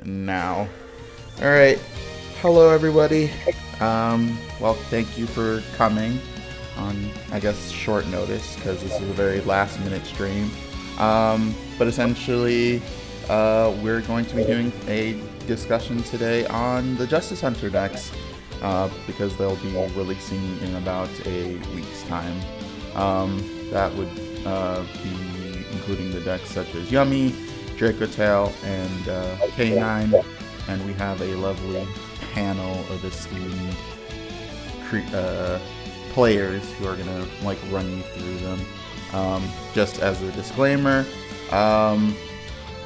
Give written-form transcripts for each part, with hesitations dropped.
now. All right. Hello, everybody. Well, thank you for coming on, I guess, short notice because this is a very last-minute stream. But essentially, we're going to be doing a discussion today on the Justice Hunter decks because they'll be releasing in about a week's time. That would be including the decks such as Yummy, Draco Tail, and K9, and we have a lovely panel of esteemed players who are gonna run you through them. Just as a disclaimer,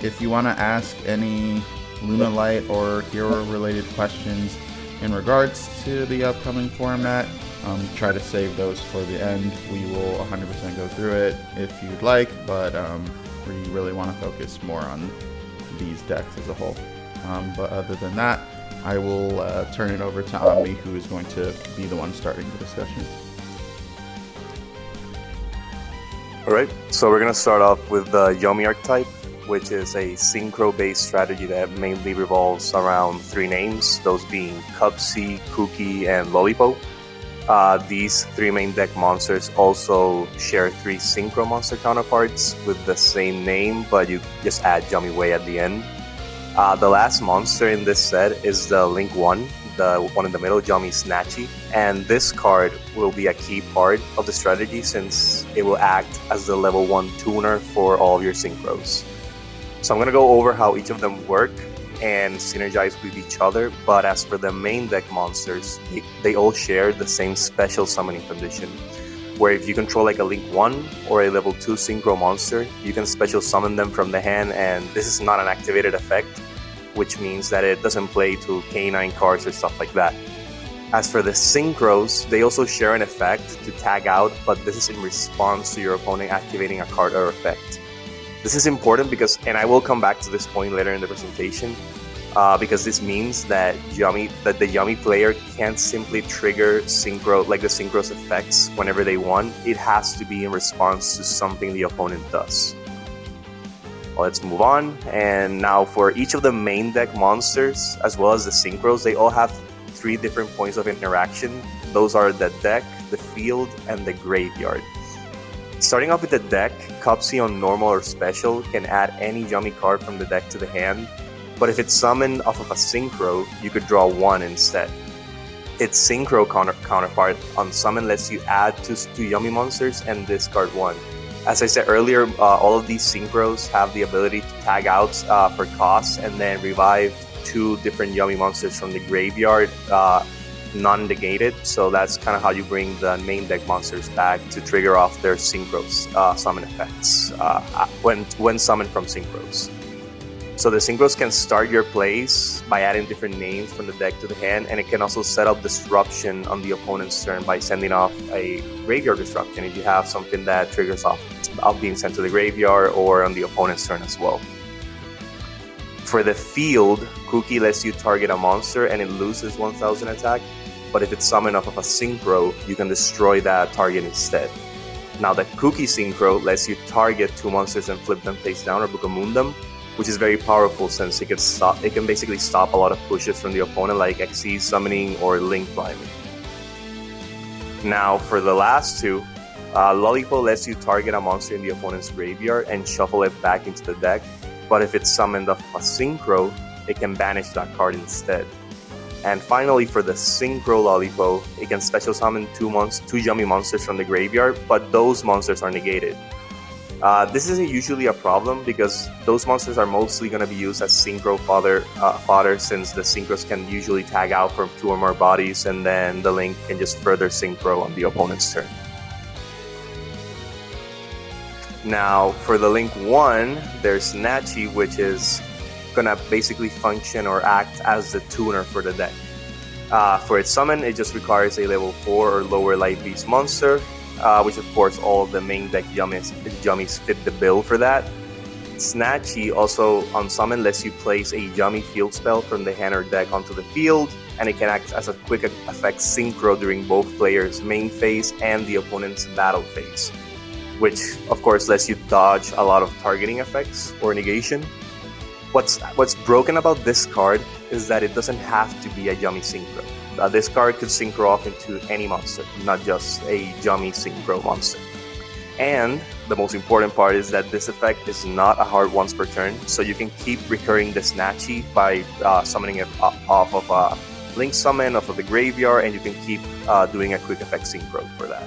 if you want to ask any Lunalight or hero-related questions in regards to the upcoming format, try to save those for the end. We will 100% go through it if you'd like, but we really want to focus more on these decks as a whole. But other than that, I will turn it over to Omni, who is going to be the one starting the discussion. Alright, so we're going to start off with the Yummy archetype, which is a synchro-based strategy that mainly revolves around three names, those being Cupsy, Cookie, and Lollipop. These three main deck monsters also share three synchro monster counterparts with the same name, but you just add Yummy Way at the end. The last monster in this set is the Link 1, the one in the middle, Yummy Snatchy, and this card will be a key part of the strategy since it will act as the level 1 tuner for all of your synchros. So I'm going to go over how each of them work and synergize with each other, but as for the main deck monsters, they all share the same special summoning condition, where if you control like a Link 1 or a level 2 synchro monster, you can special summon them from the hand, and this is not an activated effect, which means that it doesn't play to K9 cards or stuff like that. As for the synchros, they also share an effect to tag out, but this is in response to your opponent activating a card or effect. This is important because, and I will come back to this point later in the presentation, because this means that the Yummy player can't simply trigger synchro, like the synchros effects whenever they want. It has to be in response to something the opponent does. Well, let's move on. And now for each of the main deck monsters, as well as the synchros, they all have three different points of interaction. Those are the deck, the field, and the graveyard. Starting off with the deck, Cupsy on normal or special can add any Yummy card from the deck to the hand, but if it's summoned off of a synchro, you could draw one instead. Its synchro counterpart on summon lets you add two Yummy monsters and discard one. As I said earlier, all of these synchros have the ability to tag out for cost and then revive two different Yummy monsters from the graveyard non-negated, so that's kind of how you bring the main deck monsters back to trigger off their synchros summon effects when summoned from synchros. So the synchros can start your plays by adding different names from the deck to the hand, and it can also set up disruption on the opponent's turn by sending off a graveyard disruption if you have something that triggers off being sent to the graveyard or on the opponent's turn as well. For the field, Cookie lets you target a monster and it loses 1000 attack, but if it's summoned off of a synchro, you can destroy that target instead. Now the Cookie synchro lets you target two monsters and flip them face down or Book-a-Moon them, which is very powerful since it can basically stop a lot of pushes from the opponent like Xyz summoning or Link climbing. Now for the last two, Lollipop lets you target a monster in the opponent's graveyard and shuffle it back into the deck, but if it's summoned off a synchro, it can banish that card instead. And finally, for the synchro Lollipop, it can special summon two Yummy monsters from the graveyard, but those monsters are negated. This isn't usually a problem because those monsters are mostly going to be used as synchro fodder since the synchros can usually tag out from two or more bodies, and then the Link can just further synchro on the opponent's turn. Now, for the Link 1, there's Snatchy, which is gonna basically function or act as the tuner for the deck. For its summon, it just requires a level 4 or lower light beast monster, which of course all of the main deck Yummies fit the bill for that. Snatchy also on summon lets you place a Yummy field spell from the hand or deck onto the field, and it can act as a quick effect synchro during both players' main phase and the opponent's battle phase, which of course lets you dodge a lot of targeting effects or negation. What's broken about this card is that it doesn't have to be a Yummy Synchro. This card could synchro off into any monster, not just a Yummy Synchro monster. And the most important part is that this effect is not a hard once per turn, so you can keep recurring the Snatchy by summoning it off of a Link Summon, off of the graveyard, and you can keep doing a quick effect synchro for that.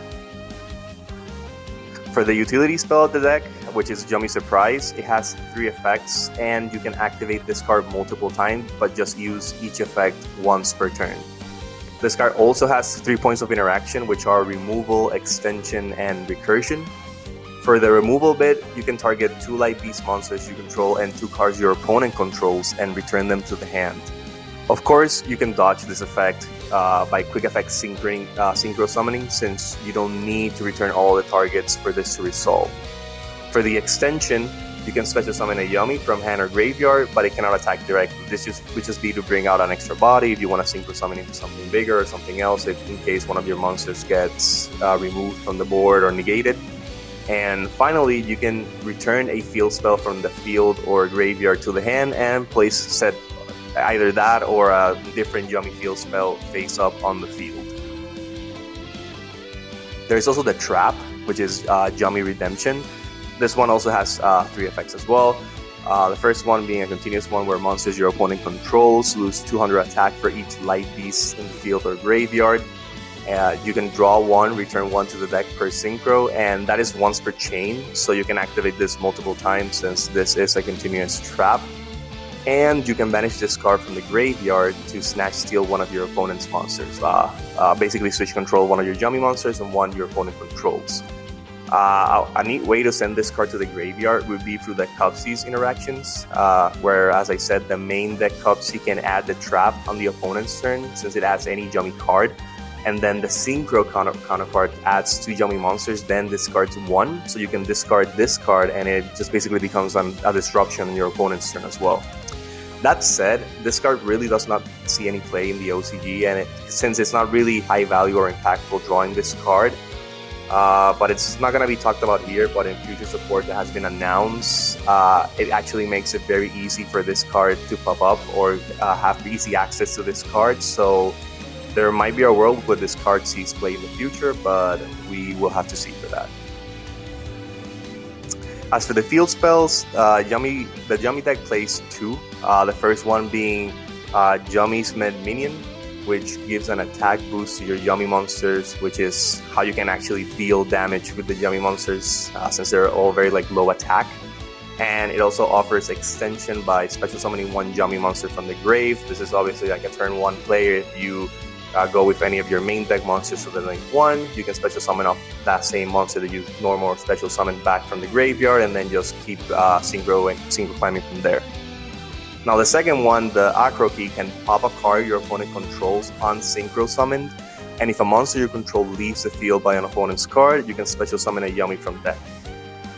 For the utility spell of the deck, which is Yummy Surprise, it has 3 effects, and you can activate this card multiple times, but just use each effect once per turn. This card also has 3 points of interaction, which are Removal, Extension, and Recursion. For the removal bit, you can target 2 Light Beast monsters you control and 2 cards your opponent controls and return them to the hand. Of course, you can dodge this effect by quick effect synchro summoning, since you don't need to return all the targets for this to resolve. For the extension, you can special summon a Yummy from hand or graveyard, but it cannot attack directly. This would just be to bring out an extra body if you want to synchro summon into something bigger or something else, if in case one of your monsters gets removed from the board or negated. And finally, you can return a field spell from the field or graveyard to the hand and set either that or a different Yummy field spell face up on the field. There's also the Trap, which is Yummy Redemption. This one also has 3 effects as well. The first one being a continuous one where monsters your opponent controls lose 200 attack for each Light Beast in the field or graveyard. You can draw 1, return 1 to the deck per synchro, and that is once per chain, so you can activate this multiple times since this is a continuous trap. And you can banish this card from the graveyard to snatch steal one of your opponent's monsters. Basically switch control one of your Yummy monsters and one your opponent controls. A neat way to send this card to the graveyard would be through the Cupsy's interactions, where, as I said, the main deck Cupsy can add the trap on the opponent's turn since it adds any Yummy card. And then the Synchro counterpart adds 2 Yummy monsters, then discards 1. So you can discard this card and it just basically becomes a disruption on your opponent's turn as well. That said, this card really does not see any play in the OCG, and since it's not really high value or impactful drawing this card, but it's not going to be talked about here, but in future support that has been announced, it actually makes it very easy for this card to pop up or have easy access to this card. So there might be a world where this card sees play in the future, but we will have to see for that. As for the field spells, the Yummy deck plays 2. The first one being Yummy's Med Minion, which gives an attack boost to your Yummy monsters, which is how you can actually deal damage with the Yummy monsters since they're all very low attack. And it also offers extension by special summoning 1 Yummy monster from the grave. This is obviously a turn 1 player. If you go with any of your main deck monsters to the link 1, you can special summon off that same monster that you normal or special summon back from the graveyard, and then just keep synchro climbing from there. Now the second one, the Acro Key, can pop a card your opponent controls on synchro summoned, and if a monster you control leaves the field by an opponent's card, you can special summon a Yummy from deck.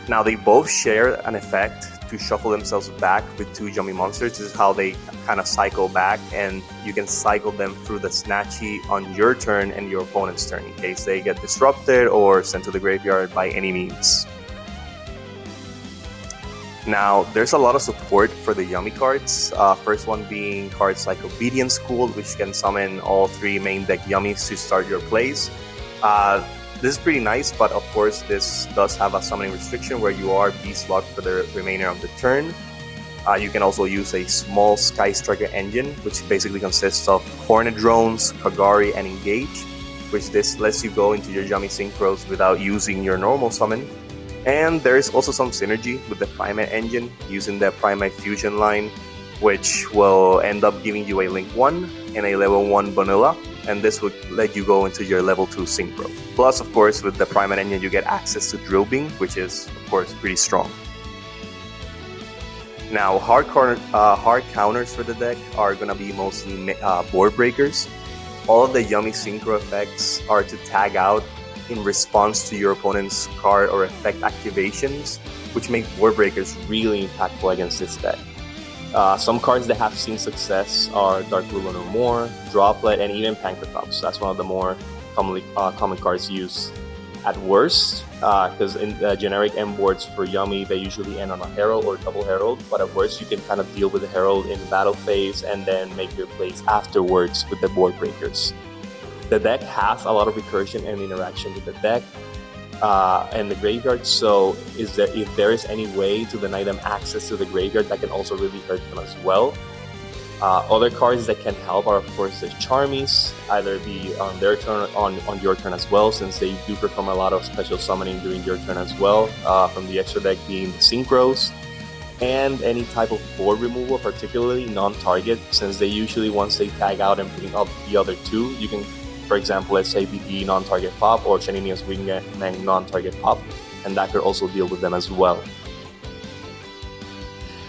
Now they both share an effect to shuffle themselves back with 2 Yummy monsters. This is how they kind of cycle back, and you can cycle them through the Snatchy on your turn and your opponent's turn in case they get disrupted or sent to the graveyard by any means. Now, there's a lot of support for the Yummy cards. First one being cards like Obedience School, which can summon all 3 main deck Yummies to start your plays. This is pretty nice, but of course this does have a summoning restriction where you are beast locked for the remainder of the turn. You can also use a small Sky Striker engine, which basically consists of Hornet Drones, Kagari, and Engage, which this lets you go into your Yummy Synchros without using your normal summon. And there is also some synergy with the Primate engine using the Primate Fusion line, which will end up giving you a Link 1 and a Level 1 Vanilla, and this would let you go into your Level 2 Synchro. Plus, of course, with the Primate engine, you get access to Drill Beam, which is, of course, pretty strong. Now, hard counters for the deck are going to be mostly board breakers. All of the Yummy Synchro effects are to tag out in response to your opponent's card or effect activations, which make board breakers really impactful against this deck. Some cards that have seen success are Dark Ruler No More, Droplet, and even Pankratops. That's one of the more common cards used. at worst, because in the generic M boards for Yummy, they usually end on a Herald or double Herald, but at worst you can kind of deal with the Herald in the battle phase and then make your plays afterwards with the board breakers. The deck has a lot of recursion and interaction with the deck and the graveyard, so if there is any way to deny them access to the graveyard, that can also really hurt them as well. Other cards that can help are, of course, the Charmies, either be on their turn on your turn as well, since they do perform a lot of special summoning during your turn as well, from the extra deck being the Synchros, and any type of board removal, particularly non-target, since they usually, once they tag out and bring up the other two, you can, for example, let's say BB non-target pop or Shenania's Wingman non-target pop, and that could also deal with them as well.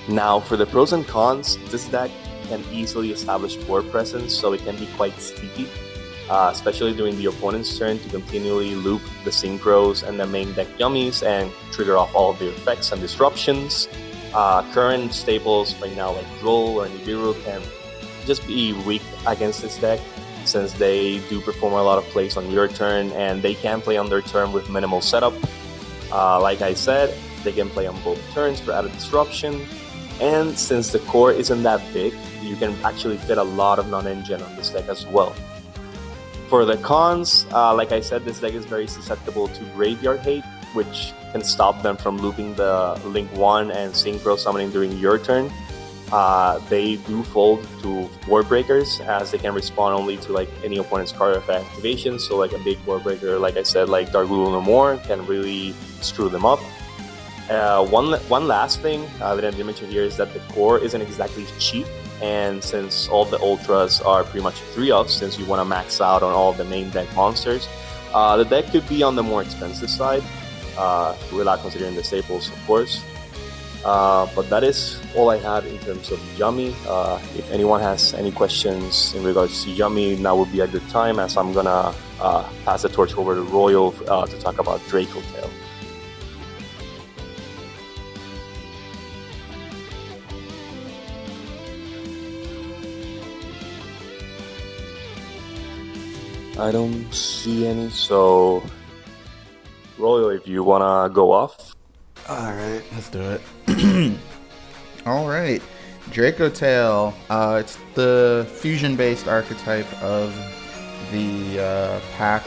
Now, for the pros and cons, this deck can easily establish board presence, so it can be quite sticky, especially during the opponent's turn, to continually loop the Synchros and the main deck Yummies and trigger off all of their effects and disruptions. Current staples right now like Droll or Nibiru can just be weak against this deck, since they do perform a lot of plays on your turn and they can play on their turn with minimal setup. Like I said, they can play on both turns for added disruption, and since the core isn't that big, you can actually fit a lot of non-engine on this deck as well. For the cons, like I said, this deck is very susceptible to graveyard hate, which can stop them from looping the Link 1 and Synchro summoning during your turn. They do fold to board breakers, as they can respond only to like any opponent's card effect activation, so like a big board breaker, like I said, like Dargulu No More, can really screw them up. One last thing that I didn't mention here is that the core isn't exactly cheap, and since all the ultras are pretty much 3-ups, since you want to max out on all the main deck monsters, the deck could be on the more expensive side, without considering the staples, of course. But that is all I had in terms of Yummy. If anyone has any questions in regards to Yummy, now would be a good time, as I'm gonna pass the torch over to Royal to talk about Draco Tail. I don't see any, so Royal, if you wanna go off. All right, let's do it. All right, Draco Tail. It's the fusion-based archetype of the pack.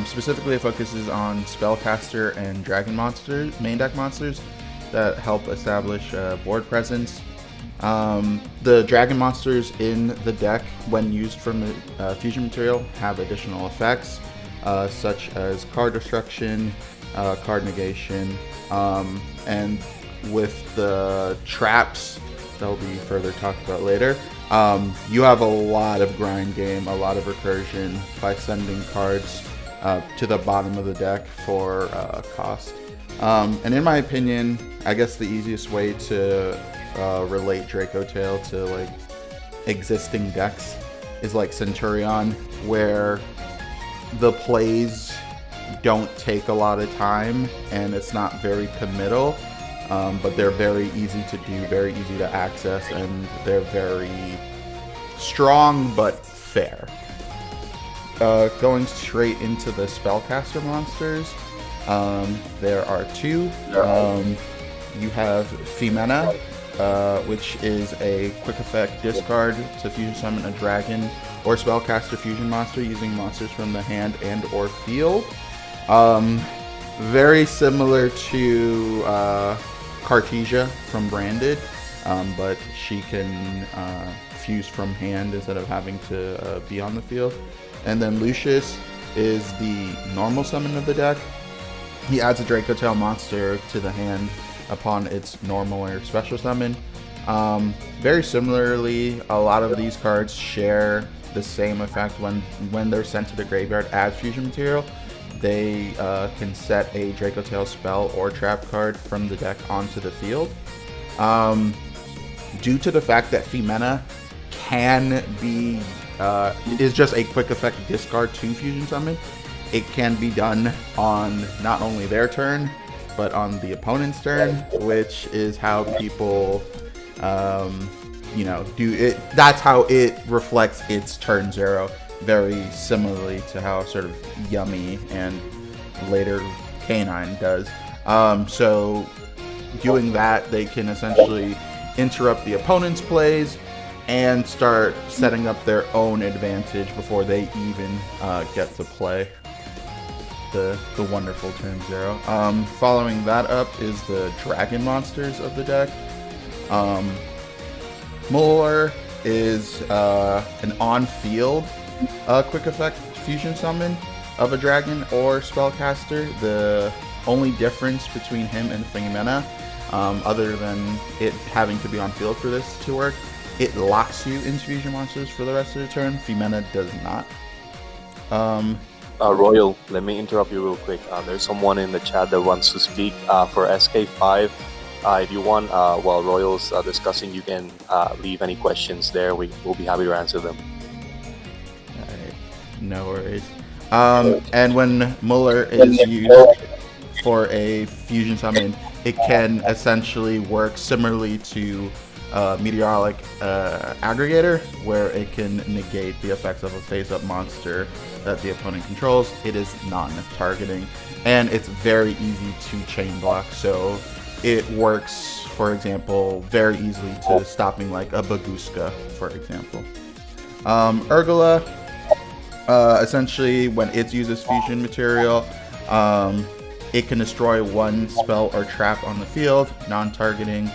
Specifically, it focuses on spellcaster and dragon monsters, main deck monsters that help establish board presence. The dragon monsters in the deck, when used from the fusion material, have additional effects, such as card destruction, card negation, and with the traps that will be further talked about later, you have a lot of grind game, a lot of recursion by sending cards to the bottom of the deck for cost. And in my opinion, I guess the easiest way to relate Draco Tail to like existing decks is like Centurion, where the plays don't take a lot of time and it's not very committal, but they're very easy to do, very easy to access, and they're very strong but fair. Going straight into the spellcaster monsters, there are two. You have Femena, which is a quick effect discard to fusion summon a dragon or spellcaster fusion monster using monsters from the hand and or field. Very similar to Cartesia from Branded, but she can fuse from hand instead of having to be on the field. And then Lucius is the normal summon of the deck. He adds a Draco Tail monster to the hand upon its normal or special summon. Very similarly, a lot of these cards share the same effect when they're sent to the graveyard as fusion material. They can set a Draco Tail spell or trap card from the deck onto the field. Due to the fact that Femena can be is just a quick effect discard to fusion summon, it can be done on not only their turn but on the opponent's turn, which is how people do it. That's how it reflects its turn zero, very similarly to how sort of Yummy and later Canine does. So doing that, they can essentially interrupt the opponent's plays and start setting up their own advantage before they even get to play the wonderful turn 0. Following that up is the dragon monsters of the deck. Muller is an on-field quick effect fusion summon of a dragon or spellcaster. The only difference between him and Fimena, other than it having to be on field for this to work, it locks you into fusion monsters for the rest of the turn. Fimena does not. Royal, let me interrupt you real quick. There's someone in the chat that wants to speak for SK5. If you want, while Royal's discussing, you can leave any questions there. We'll be happy to answer them. Alright, no worries. And when Muller is used for a fusion summon, it can essentially work similarly to Meteoric Aggregator, where it can negate the effects of a face-up monster that the opponent controls. It is non-targeting, and it's very easy to chain block, so it works, for example, very easily to stopping like a Baguska, for example. Urgula, essentially, when it uses fusion material, it can destroy one spell or trap on the field, non-targeting,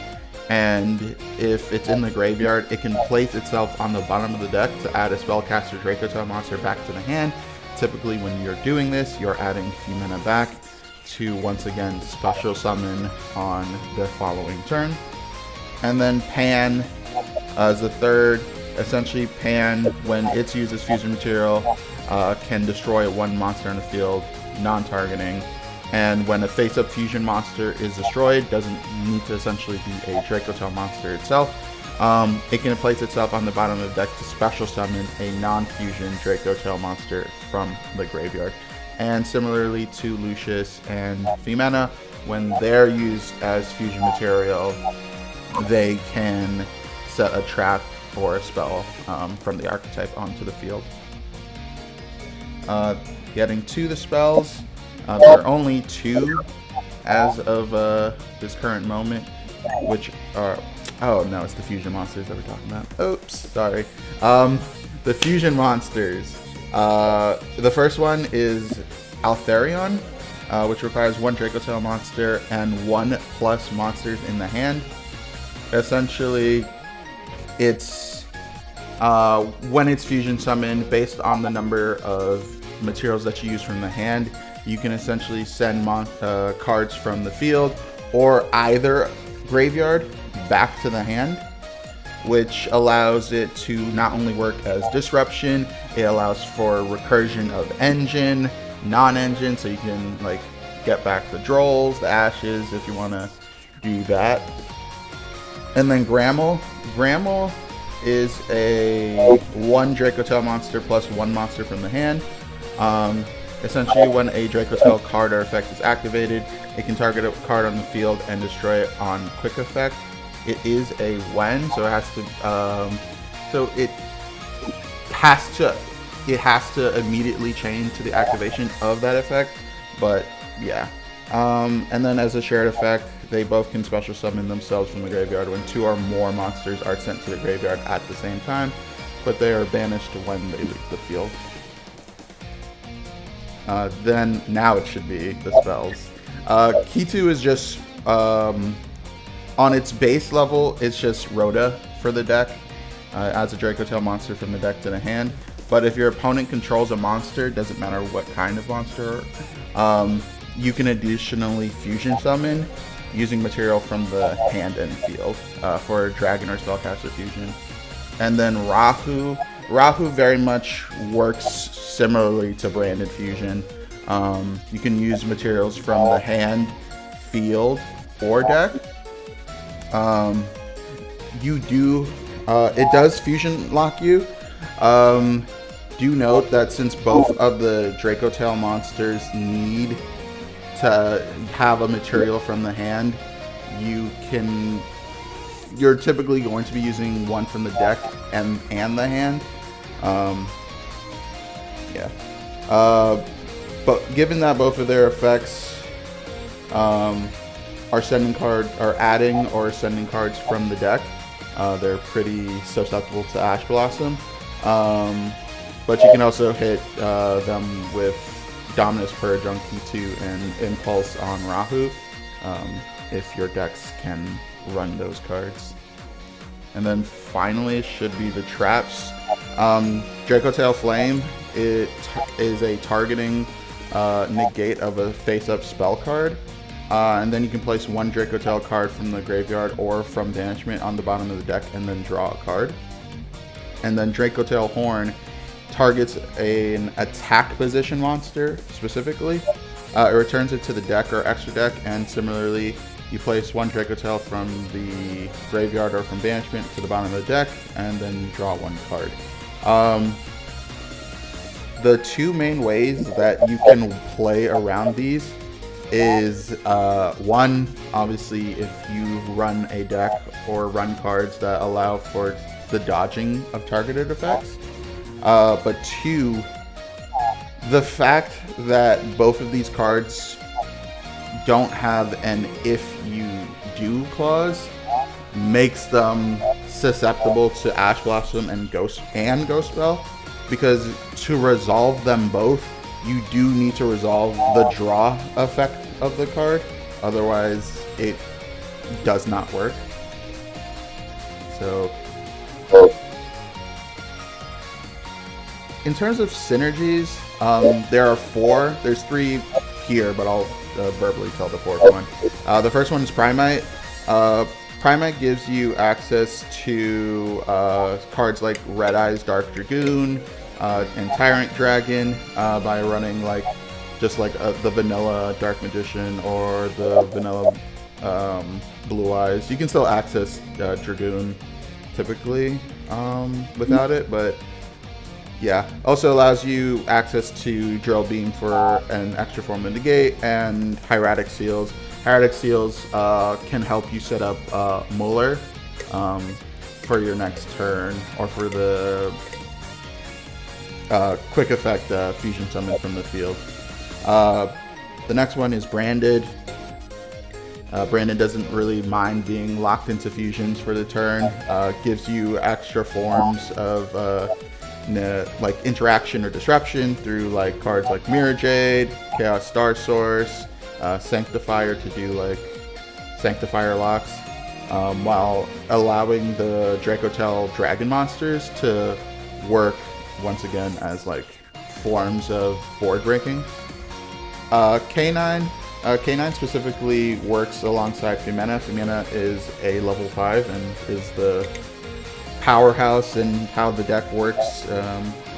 and if it's in the graveyard, it can place itself on the bottom of the deck to add a spellcaster Draco tail monster back to the hand. Typically, when you're doing this, you're adding Fimena back to once again special summon on the following turn. And then Pan as the third. Essentially, Pan, when it uses fusion material, can destroy one monster on the field, non-targeting. And when a face-up fusion monster is destroyed, doesn't need to essentially be a Draco tail monster itself. It can place itself on the bottom of the deck to special summon a non-fusion Draco tail monster from the graveyard. And similarly to Lucius and Fimena, when they're used as fusion material, they can set a trap or a spell from the archetype onto the field. Getting to the spells, there are only 2 as of this current moment, which are... Oh, no, it's the fusion monsters that we're talking about. Oops, sorry. The fusion monsters. The first one is Altharion, which requires 1 Draco tail monster and 1+ monsters in the hand. Essentially, it's when it's fusion summoned, based on the number of materials that you use from the hand, you can essentially send cards from the field or either graveyard back to the hand, which allows it to not only work as disruption, it allows for recursion of engine, non-engine, so you can like get back the Drolls, the Ashes, if you want to do that. And then Grammel. Grammel is a 1 Draco tail monster plus 1 monster from the hand. Essentially, when a Draco tail card or effect is activated, it can target a card on the field and destroy it on quick effect. It is a when, so it has to immediately chain to the activation of that effect. But yeah, and then as a shared effect, they both can special summon themselves from the graveyard when 2 or more monsters are sent to the graveyard at the same time, but they are banished when they leave the field. Then now it should be the spells. Kitu is just on its base level, it's just Rhoda for the deck, adds a Draco tail monster from the deck to the hand. But if your opponent controls a monster, doesn't matter what kind of monster, you can additionally fusion summon using material from the hand and field for dragon or spellcaster fusion. And then Rahu. Rahu very much works similarly to branded fusion. You can use materials from the hand, field, or deck. It does fusion lock you. Do note that since both of the Draco tail monsters need to have a material from the hand, you're typically going to be using one from the deck and the hand. But given that both of their effects are adding or sending cards from the deck, they're pretty susceptible to Ash Blossom. But you can also hit them with Dominus Purge on P2 and Impulse on Rahu, if your decks can run those cards. And then finally should be the traps. Draco Tail Flame, it is a targeting negate of a face-up spell card. And then you can place one Draco Tail card from the graveyard or from banishment on the bottom of the deck and then draw a card. And then Draco Tail Horn targets an attack position monster specifically. It returns it to the deck or extra deck, and similarly, you place one Draco Tail from the graveyard or from banishment to the bottom of the deck, and then you draw one card. The two main ways that you can play around these is one, obviously, if you run a deck or run cards that allow for the dodging of targeted effects. But two, the fact that both of these cards don't have an if you do clause makes them susceptible to Ash Blossom and Ghost Spell, because to resolve them both, you do need to resolve the draw effect of the card, otherwise it does not work. So in terms of synergies, there are four. There's three here, but I'll verbally tell the fourth one. The first one is Primite. Primite gives you access to cards like Red Eyes Dark Dragoon and Tyrant Dragon by running the vanilla Dark Magician or the vanilla Blue Eyes. You can still access Dragoon typically without it, but yeah. Also allows you access to Drill Beam for an extra form of negate and Hieratic Seals. Hieratic Seals can help you set up Muller for your next turn, or for the quick effect Fusion Summon from the field. The next one is Branded. Brandon doesn't really mind being locked into fusions for the turn. Gives you extra forms of like interaction or disruption through like cards like Mirror Jade, Chaos Star Source, Sanctifier to do like Sanctifier locks, while allowing the Draco Tail Dragon monsters to work once again as like forms of board breaking. K9. K9 specifically works alongside Fumena. Fumena is a level 5 and is the powerhouse in how the deck works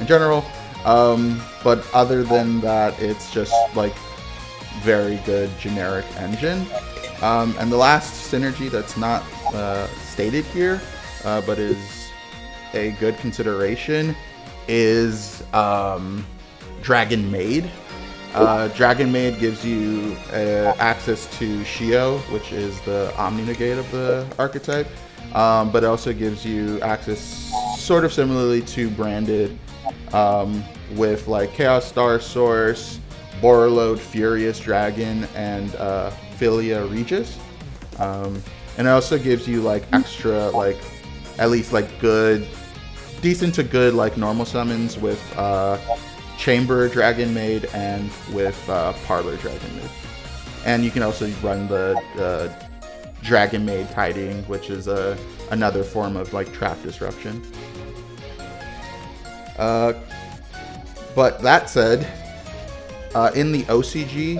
in general. But other than that, it's just like very good generic engine. And the last synergy that's not stated here, but is a good consideration, is Dragon Maid. Dragon Maid gives you access to Shio, which is the Omni-Negate of the archetype, but it also gives you access sort of similarly to Branded with like Chaos Star Source, Borreload Furious Dragon, and Philia Regis. And it also gives you like extra, like at least like good, decent to good like normal summons with Chamber Dragon Maid and with Parlor Dragon Maid. And you can also run the Dragon Maid Tidying, which is another form of like trap disruption. But that said, in the OCG,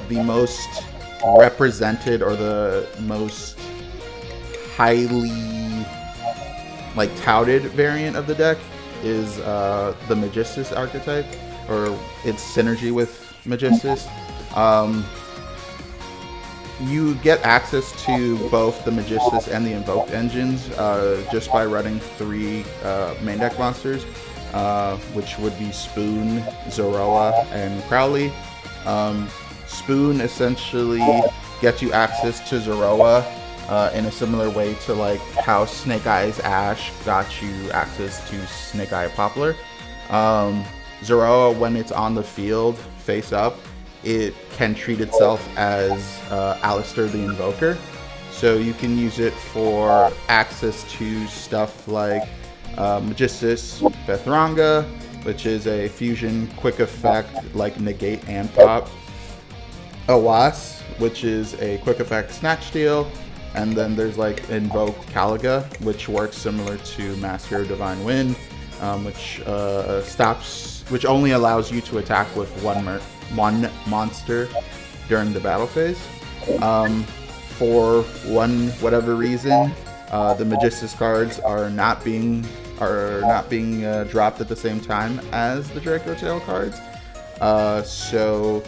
the most represented or the most highly like touted variant of the deck is the Magistus archetype, or its synergy with Magistus. You get access to both the Magistus and the Invoked engines just by running 3 main deck monsters, which would be Spoon, Zoroa, and Crowley. Spoon essentially gets you access to Zoroa in a similar way to like how Snake Eyes Ash got you access to Snake Eye Poplar. Zoroa, when it's on the field face up, it can treat itself as Alistair the Invoker. So you can use it for access to stuff like Magistus Bethranga, which is a fusion quick effect like negate and pop. Awas, which is a quick effect snatch steal. And then there's like Invoke Caliga, which works similar to Mass Hero Divine Wind, which only allows you to attack with one monster during the battle phase. For whatever reason, the Magistus cards are not being dropped at the same time as the Draco Tail cards. So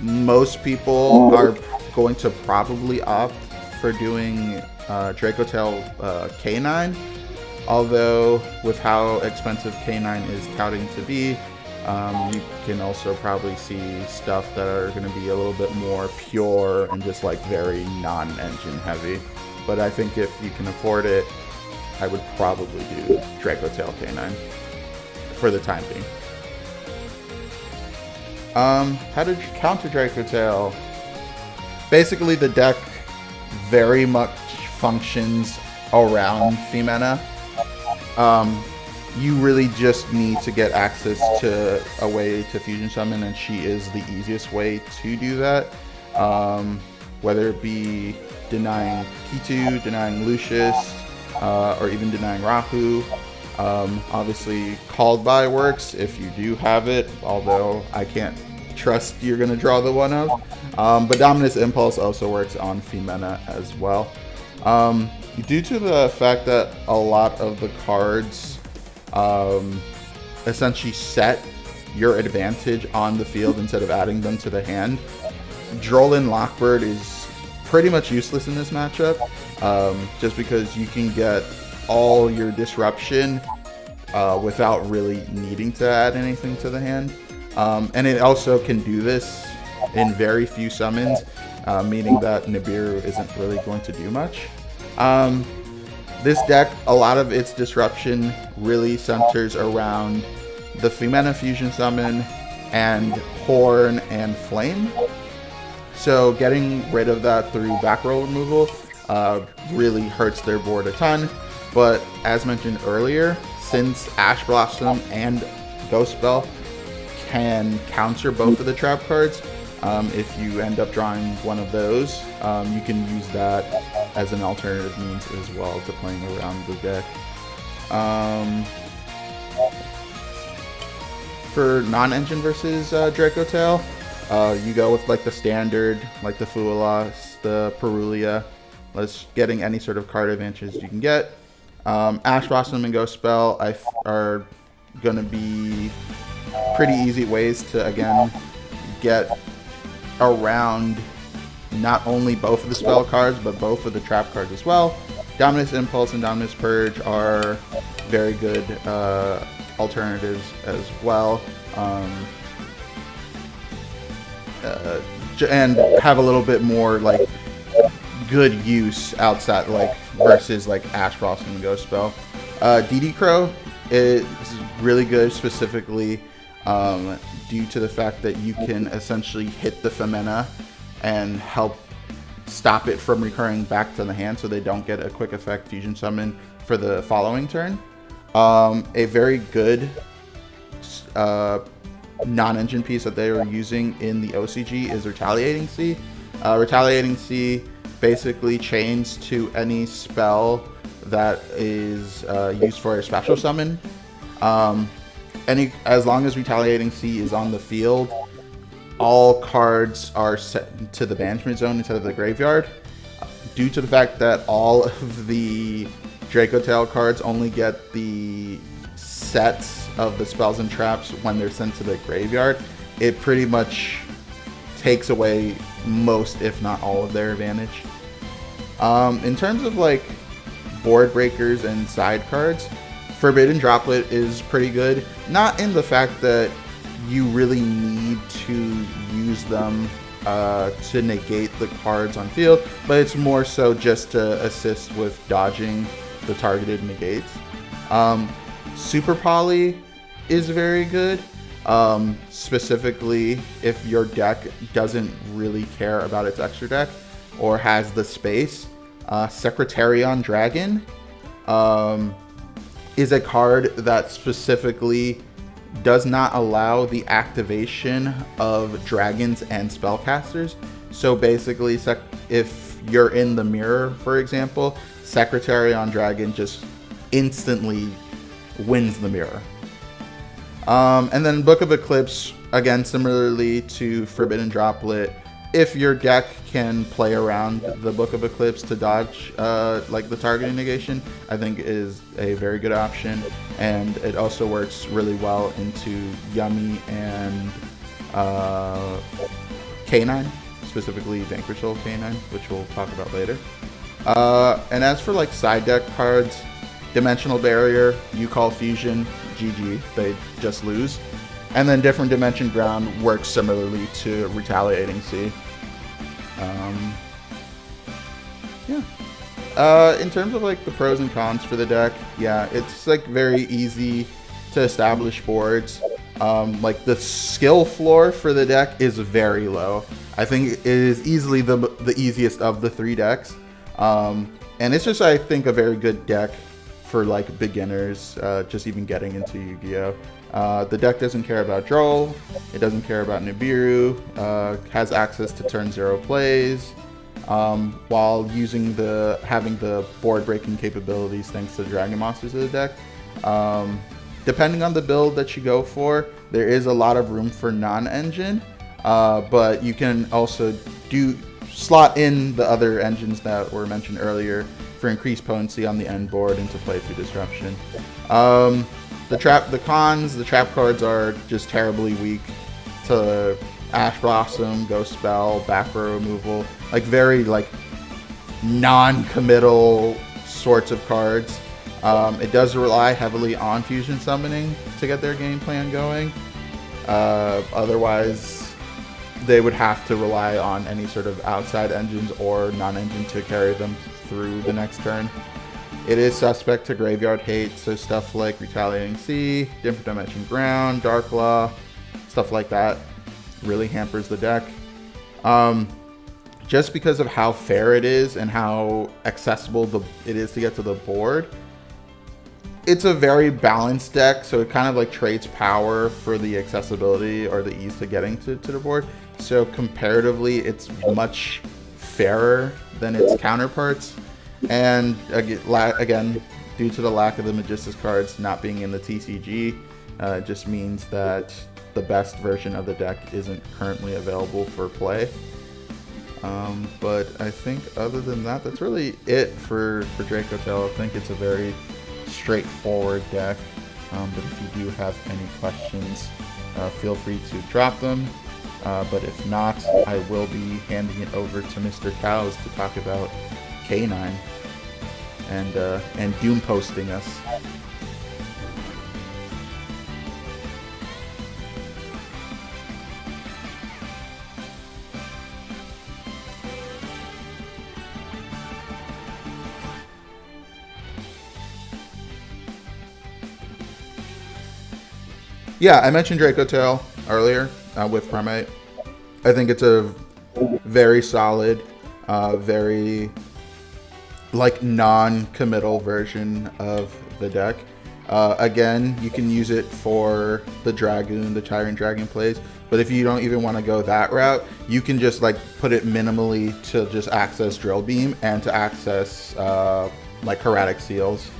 most people are going to probably opt for doing Draco Tail K9. Although with how expensive K9 is touting to be, you can also probably see stuff that are going to be a little bit more pure and just like very non-engine heavy. But I think if you can afford it, I would probably do Draco Tail K9 for the time being. How to counter Draco Tail? Basically, the deck very much functions around Femena. You really just need to get access to a way to fusion summon, and she is the easiest way to do that. Whether it be denying Pitu, denying Lucius, or even denying Rahu. Obviously, Called By works if you do have it, although I can't trust you're going to draw the one of. But Dominus Impulse also works on Femena as well. Due to the fact that a lot of the cards essentially set your advantage on the field instead of adding them to the hand, Drollin Lockbird is pretty much useless in this matchup, just because you can get all your disruption without really needing to add anything to the hand. And it also can do this in very few summons, meaning that Nibiru isn't really going to do much. This deck, a lot of its disruption really centers around the Femena Fusion Summon and Horn and Flame. So getting rid of that through back row removal really hurts their board a ton. But as mentioned earlier, since Ash Blossom and Ghost Spell can counter both of the trap cards, if you end up drawing one of those, you can use that as an alternative means as well to playing around the deck. For non-engine versus Draco Tail, you go with like the standard, like the Fuelas, the Perulia, getting any sort of card advantage you can get. Ash Blossom and Ghost Spell are going to be pretty easy ways to, again, get around not only both of the spell cards, but both of the trap cards as well. Dominus Impulse and Dominus Purge are very good alternatives as well. And have a little bit more like good use outside, like versus like Ash Blossom and Ghost Spell. DD Crow is really good specifically due to the fact that you can essentially hit the Femena and help stop it from recurring back to the hand so they don't get a quick effect fusion summon for the following turn. A very good non-engine piece that they are using in the OCG is Retaliating Sea. Retaliating Sea basically chains to any spell that is used for a special summon. As long as Retaliating Sea is on the field, all cards are set to the banishment zone instead of the graveyard. Due to the fact that all of the Draco Tail cards only get the sets of the spells and traps when they're sent to the graveyard, it pretty much takes away most, if not all, of their advantage. In terms of like board breakers and side cards, Forbidden Droplet is pretty good. Not in the fact that you really need to use them to negate the cards on field, but it's more so just to assist with dodging the targeted negates. Super Poly is very good. Specifically, if your deck doesn't really care about its extra deck or has the space, Secretarion Dragon is a card that specifically does not allow the activation of dragons and spellcasters. So basically, if you're in the mirror, for example, Secretarion Dragon just instantly wins the mirror. And then Book of Eclipse, again, similarly to Forbidden Droplet, if your deck can play around the Book of Eclipse to dodge like the targeting negation, I think is a very good option. And it also works really well into Yummy and K9, specifically Vanquish Soul K9, which we'll talk about later. And as for like side deck cards, Dimensional Barrier, You Call Fusion, GG, they just lose. And then Different Dimension Ground works similarly to Retaliating Sea. In terms of like the pros and cons for the deck, yeah, it's like very easy to establish boards. Like the skill floor for the deck is very low. I think it is easily the easiest of the 3 decks. And it's just, I think, a very good deck for like beginners, just even getting into Yu-Gi-Oh! The deck doesn't care about Droll, it doesn't care about Nibiru, has access to turn 0 plays, while having the board breaking capabilities thanks to the Dragon Monsters of the deck. Depending on the build that you go for, there is a lot of room for non-engine, but you can also slot in the other engines that were mentioned earlier for increased potency on the end board and to play through disruption. The cons, the trap cards are just terribly weak to Ash Blossom, Ghost Spell, back row removal, like very like non-committal sorts of cards. It does rely heavily on fusion summoning to get their game plan going. Otherwise, they would have to rely on any sort of outside engines or non-engine to carry them through the next turn. It is suspect to graveyard hate, so stuff like Retaliating Sea, Different Dimension Ground, Dark Law, stuff like that really hampers the deck. Just because of how fair it is and how accessible it is to get to the board, it's a very balanced deck, so it kind of like trades power for the accessibility or the ease to getting to the board. So comparatively, it's much fairer than its counterparts. And again, due to the lack of the Magistus cards not being in the TCG, it just means that the best version of the deck isn't currently available for play. But I think other than that, that's really it for Draco Tail. I think it's a very straightforward deck. But if you do have any questions, feel free to drop them. But if not, I will be handing it over to Mr. Cows to talk about K9 and doom posting us. Yeah, I mentioned Draco Tail earlier with Primate. I think it's a very solid, very like non-committal version of the deck. Again, you can use it for the Dragoon, the Tyrant Dragon plays, but if you don't even want to go that route, you can just like put it minimally to just access Drill Beam and to access like Hieratic Seals.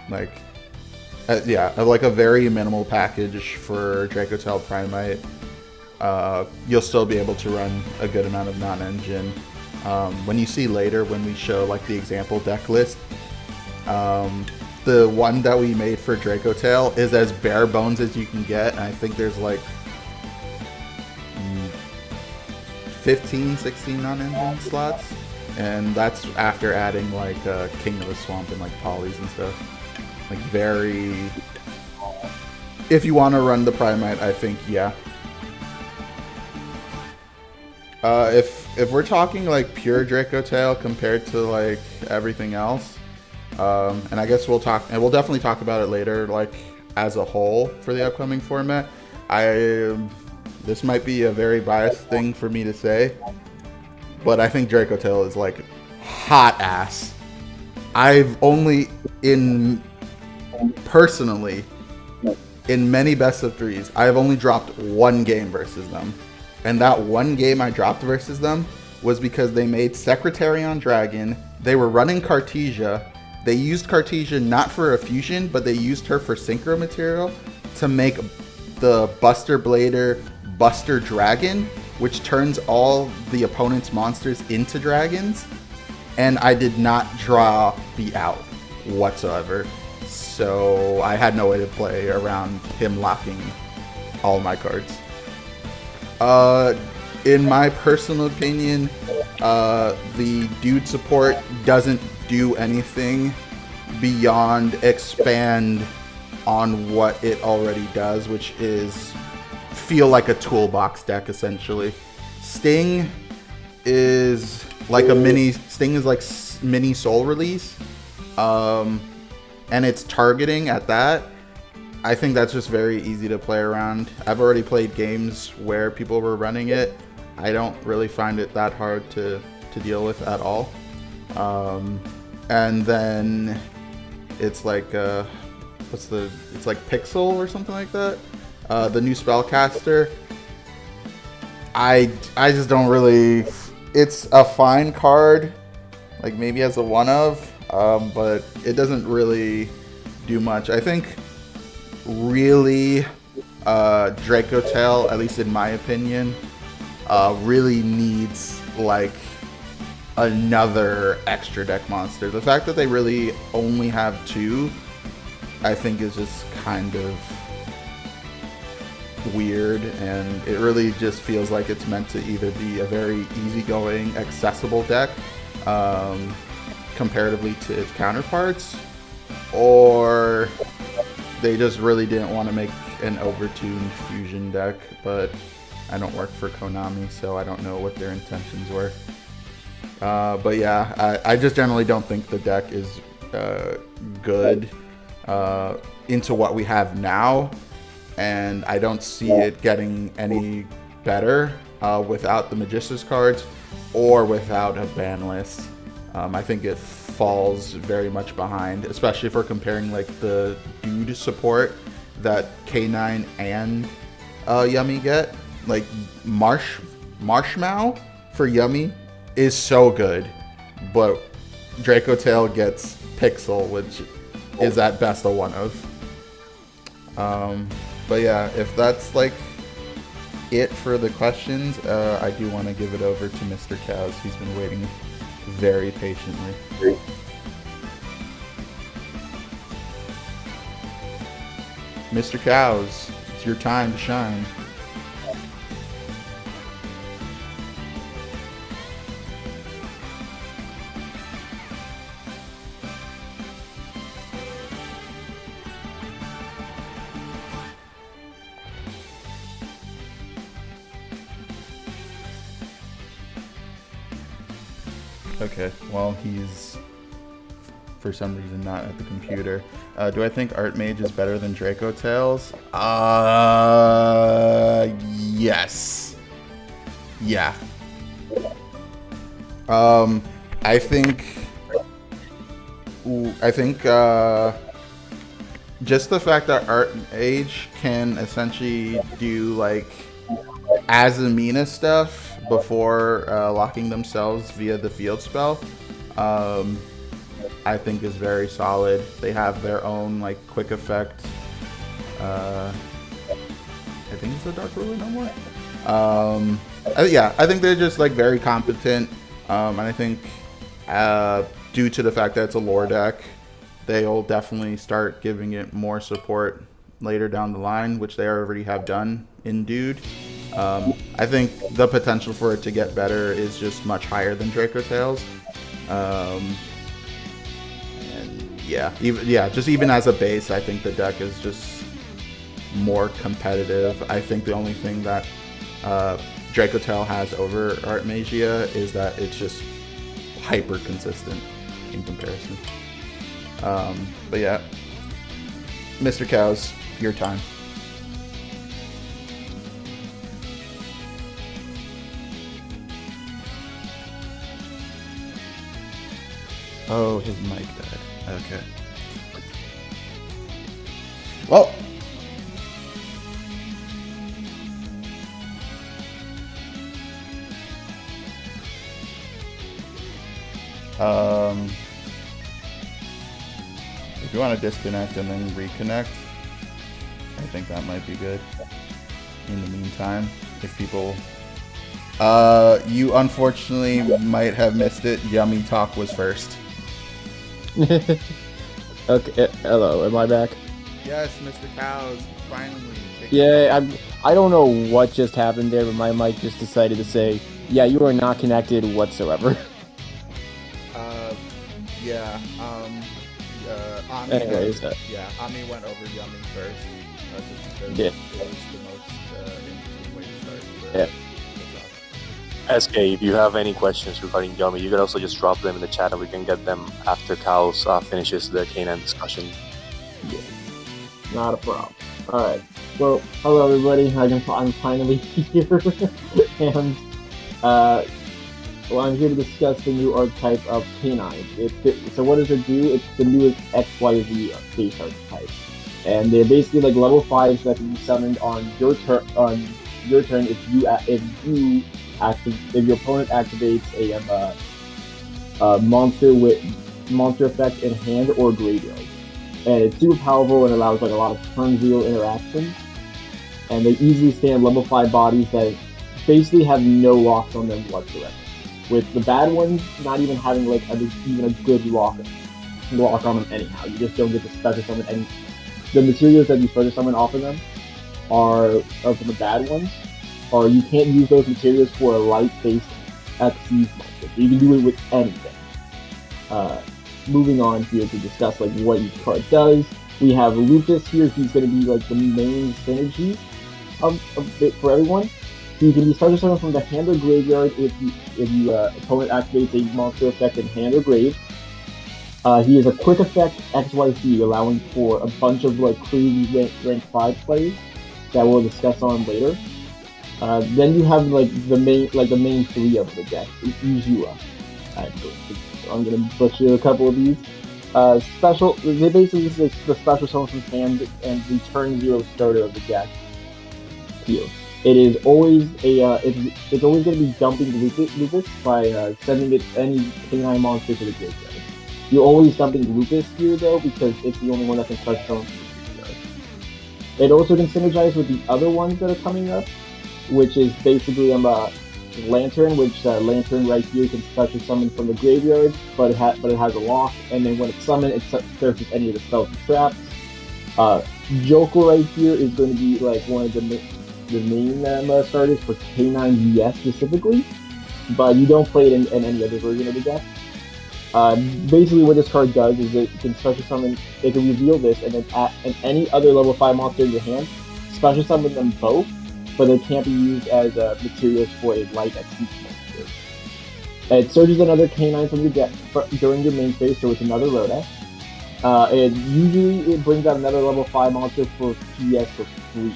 Like, yeah, like a very minimal package for Draco Tail Primate. You'll still be able to run a good amount of non-engine. When you see later, when we show like the example deck list, the one that we made for Draco Tail is as bare bones as you can get, and I think there's like 15, 16 non-engine slots, and that's after adding like King of the Swamp and like polys and stuff. Like very, if you want to run the Primate, I think, yeah. If we're talking like pure Draco Tail compared to like everything else, And I guess we'll definitely talk about it later, like as a whole for the upcoming format. This might be a very biased thing for me to say, but I think Draco Tail is like hot ass. I've only personally in many best of threes, I've only dropped one game versus them. And that one game I dropped versus them was because they made Secretary on Dragon. They were running Cartesia. They used Cartesia not for a fusion, but they used her for synchro material to make the Buster Blader Buster Dragon, which turns all the opponent's monsters into dragons. And I did not draw the out whatsoever. So I had no way to play around him locking all my cards. In my personal opinion, the dude support doesn't do anything beyond expand on what it already does, which is feel like a toolbox deck essentially. Sting is like mini soul release, and it's targeting at that. I think that's just very easy to play around. I've already played games where people were running it. I don't really find it that hard to deal with at all. And then it's like it's like Pixel or something like that. The new spellcaster. I just don't really. It's a fine card, like maybe as a one of, but it doesn't really do much. I think really Draco Tail, at least in my opinion, really needs like another extra deck monster. The fact that they really only have two, I think, is just kind of weird, and it really just feels like it's meant to either be a very easygoing, accessible deck comparatively to its counterparts, or they just really didn't want to make an overtuned fusion deck. But I don't work for Konami, so I don't know what their intentions were. But yeah, I just generally don't think the deck is good into what we have now, and I don't see it getting any better without the Magistus cards or without a ban list. I think it falls very much behind, especially if we're comparing like the dude support that K9 and Yummy get. Like Marshmallow for Yummy is so good, but Draco Tail gets Pixel, which is at best a one of. But yeah, if that's like it for the questions, I do want to give it over to Mr. Cows. He's been waiting very patiently. Mr. Cows, it's your time to shine. Okay, well, he's for some reason not at the computer. Do I think Art Mage is better than Draco Tails? Yes. Yeah. I think just the fact that Art Mage can essentially do like Azamina stuff before locking themselves via the field spell, I think is very solid. They have their own like quick effect. I think it's a Dark Ruler no more. Yeah, I think they're just like very competent, and I think due to the fact that it's a lore deck, they'll definitely start giving it more support later down the line, which they already have done in Dude. I think the potential for it to get better is just much higher than Draco Tails. And yeah, just even as a base, I think the deck is just more competitive. I think the only thing that Draco Tail has over Art Magia is that it's just hyper consistent in comparison. But yeah, Mr. Cows, your time. Oh, his mic died. Okay. Well. If you want to disconnect and then reconnect, I think that might be good. In the meantime, if people... you unfortunately might have missed it. Yummy Talk was first. Okay, hello, am I back? Yes, Mr. Cows, finally. Yeah, I don't know what just happened there, but my mic just decided to say, yeah, you are not connected whatsoever. Yeah, Ami Anyways, Ami went over Yummy first, just because yeah. it was the most interesting way to start Yeah. the talk. SK, if you have any questions regarding Yummy, you can also just drop them in the chat and we can get them after Cows finishes the canine discussion. Yeah. Not a problem. Alright, well, hello everybody, I'm finally here, and, well, I'm here to discuss the new archetype of Canine. So what does it do? It's the newest XYZ base archetype. And they're basically like level 5s that can be summoned on your turn if your opponent activates a monster effect in hand or graveyard. And it's super powerful and allows like a lot of turn 0 interactions. And they easily stand level 5 bodies that basically have no locks on them whatsoever. With the bad ones not even having like even a good lock on them anyhow. You just don't get to special summon any. The materials that you special summon off of them are for the bad ones, or you can't use those materials for a light-based Xyz monster. So you can do it with anything. Moving on here to discuss like what each card does. We have Lucas here. He's going to be like the main synergy of it for everyone. He can be special summoned from the hand or graveyard if your opponent activates a monster effect in hand or grave. He is a quick effect XYZ, allowing for a bunch of like crazy rank 5 plays that we'll discuss on later. Then you have like the main 3 of the deck. Uzua. I'm gonna butcher a couple of these. They basically this is the special summon from hand and the turn 0 starter of the deck. Here. It is always it's always going to be dumping Lucas by sending it any canine monster to the graveyard. You're always dumping Lucas here though because it's the only one that can touch from the graveyard. It also can synergize with the other ones that are coming up, which is basically Lantern, which Lantern right here can special summon from the graveyard, but it has a lock, and then when it's summoned, it surfaces any of the spells and traps. Joker right here is going to be like one of the main starters for K9 VS specifically, but you don't play it in any other version of the deck. Basically what this card does is it can special summon, it can reveal this, and then any other level 5 monster in your hand, special summon them both, but they can't be used as materials for a light Xyz monster. It searches another K9 from your deck during your main phase, so it's another Rhoda. Usually it brings out another level 5 monster for PS for free.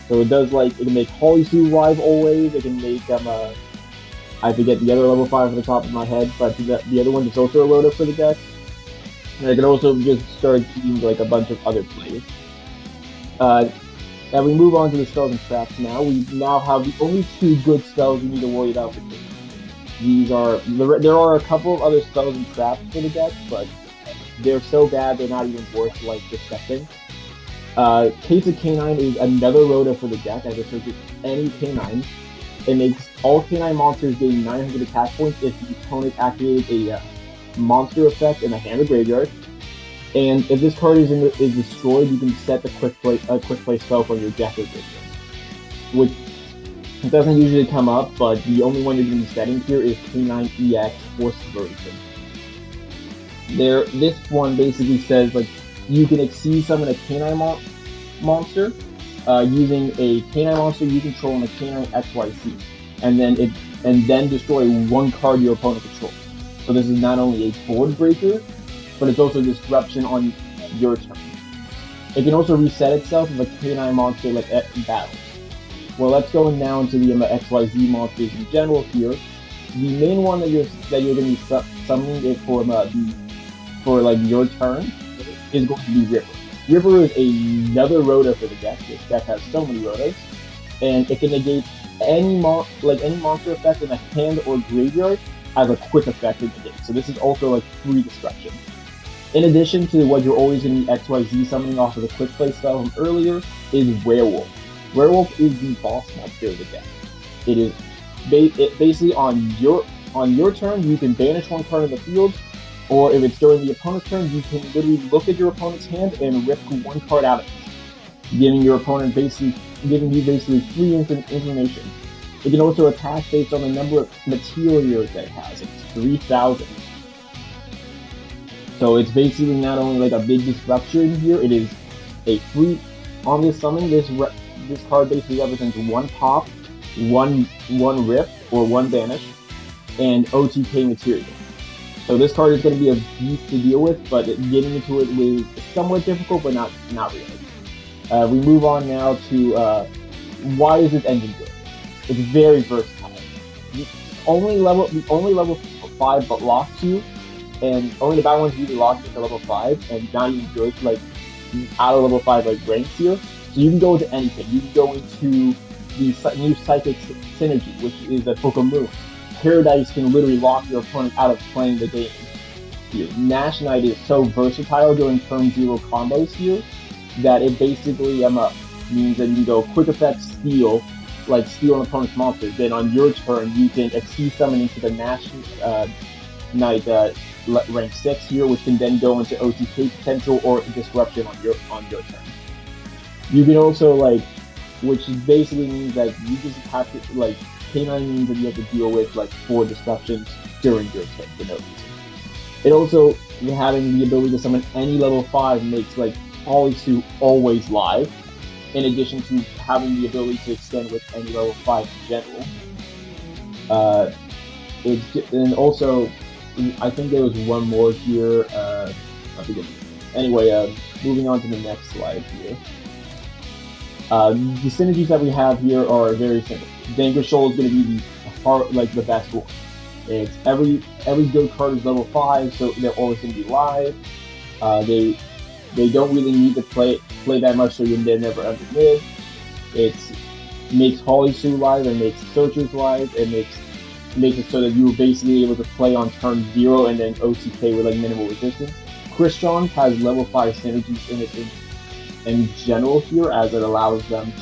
So it does it can make Holisu live always, it can make I forget the other level 5 off the top of my head, but the other one is also a Rhoda for the deck. And it can also just start doing like a bunch of other plays. And we move on to the spells and traps now. We now have the only 2 good spells you need to worry about with this. There are a couple of other spells and traps for the deck, but they're so bad they're not even worth discussing. Case of K9 is another Rhoda for the deck, as it searches any K9. It makes all K9 monsters gain 900 attack points if the opponent activated a monster effect in the hand or graveyard. And if this card is destroyed, you can set the quick play spell from your deck or graveyard. Which doesn't usually come up, but the only one you're going to be setting here is K9 EX Force Version. This one basically says you can Xyz summon a K9 monster using a K9 monster you control and a K9 XYZ, and then destroy one card your opponent controls. So this is not only a board breaker, but it's also disruption on your turn. It can also reset itself if a canine monster like battles. Well, let's go now into the XYZ monsters in general here. The main one that you're going to be summoning it for like your turn is going to be Ripper. Ripper is another Rhoda for the deck. This deck has so many Rhodas, and it can negate any monster effect in the hand or graveyard as a quick effect to negate. So this is also like free destruction. In addition to what you're always going to be XYZ summoning off of the quick play spell from earlier is Werewolf. Werewolf is the boss monster of the deck. It is basically on your turn you can banish one card in the field, or if it's during the opponent's turn, you can literally look at your opponent's hand and rip one card out of it, giving you basically free information. It can also attack based on the number of materials that it has. It's 3,000. So it's basically not only like a big disruption here, it is a free. On this summon, this card basically represents one pop, one rip or one banish, and OTK material. So this card is going to be a beast to deal with, but getting into it was somewhat difficult, but not really. We move on now to why is this engine good? It's very versatile. The only level 5 but locks you, and only the bad ones usually lock you to level 5, and not even good like out of level 5 like ranks here. So you can go into anything. You can go into the new Psychic Synergy, which is a Book of Moon. Paradise can literally lock your opponent out of playing the game here. Nash Knight is so versatile during turn 0 combos here that it basically means that you can go quick effect steal an opponent's monster. Then on your turn you can exceed summon into the Nash Knight rank 6 here, which can then go into OTK potential or disruption on your turn. You can also which basically means that you just have to K9 means that you have to deal with 4 disruptions during your turn for no reason. It also, having the ability to summon any level 5 makes Poly2 always live, in addition to having the ability to extend with any level 5 in general. And also, I think there was one more here. I forget. Anyway, moving on to the next slide here. The synergies that we have here are very simple. Vanquish Soul is going to be the best one. It's every good card is level 5, so they're always going to be live. They don't really need to play that much, so they're never under mid. It makes Holly Sue live, and makes Searchers live, and makes it so that you're basically able to play on turn 0 and then OTK with minimal resistance. Christian has level 5 synergies in it in general here, as it allows them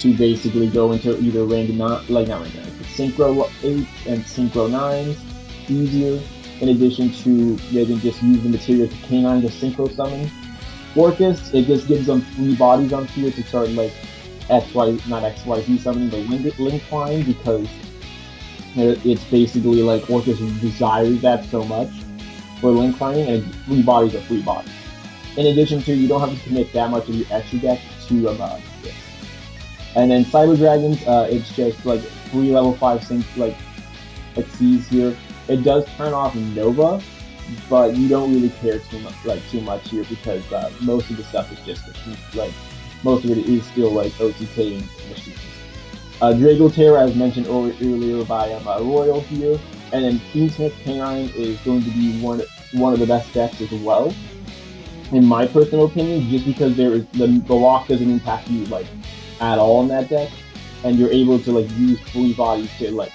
to basically go into either rank 9, Synchro 8 and Synchro 9s easier. In addition to, they can just use the materials to K9 to Synchro summon. Orcus, it just gives them 3 bodies on here to start XYZ summoning the Link Climb, because it's basically Orcus desires that so much for Link Climbing, and 3 bodies are 3 bodies. In addition to, you don't have to commit that much of your extra deck to this. And then Cyber Dragons, it's just 3 level 5 sync Xyz here. It does turn off Nova, but you don't really care too much here, because most of the stuff is just most of it is still OTK machines. Draco Terror, as mentioned earlier by Royal here, and then Fiendsmith K9 is going to be one of the best decks as well, in my personal opinion, just because the lock doesn't impact you at all in that deck, and you're able to use 3 bodies to link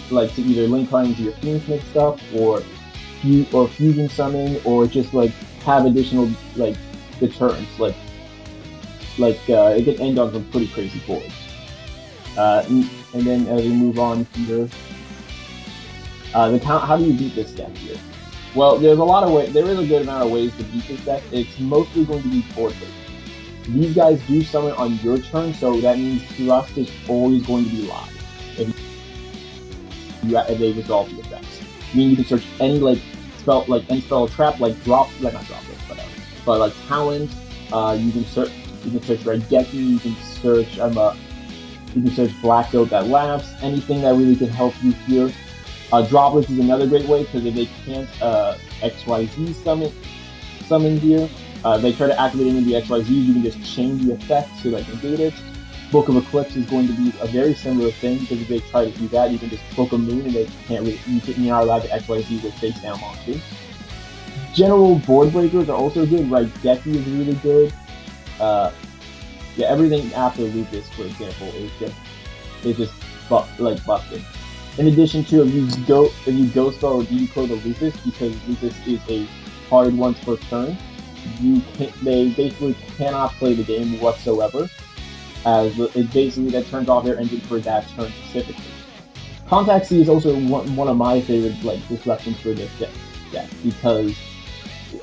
to either link climb to your Fiendsmith stuff, or fusion summon, or just have additional deterrents. It can end on some pretty crazy boards. And then as we move on here, how do you beat this deck here? Well, there is a good amount of ways to beat this deck. It's mostly going to be board based. These guys do summon on your turn, so that means Thrust is always going to be live if they resolve the effects. Meaning you can search any spell trap, Talent. You can search Raigeki. You can search Black Goat that laughs. Anything that really can help you here. Droplets is another great way, because if they can't XYZ summon here, they try to activate any of the XYZs, you can just chain the effect to like negate it. Book of Eclipse is going to be a very similar thing, because if they try to do that, you can just Book a Moon and they can't really, you're not allowed to XYZ with face down monsters. General board breakers are also good, right? Decky is really good. Yeah, everything after Lupus, for example, is just busted. In addition to, if you go spell or decode the Lupus, because Lupus is a hard once per turn, they basically cannot play the game whatsoever, as it basically that turns off their engine for that turn specifically. Contact C is also one of my favorite disruptions for this deck, because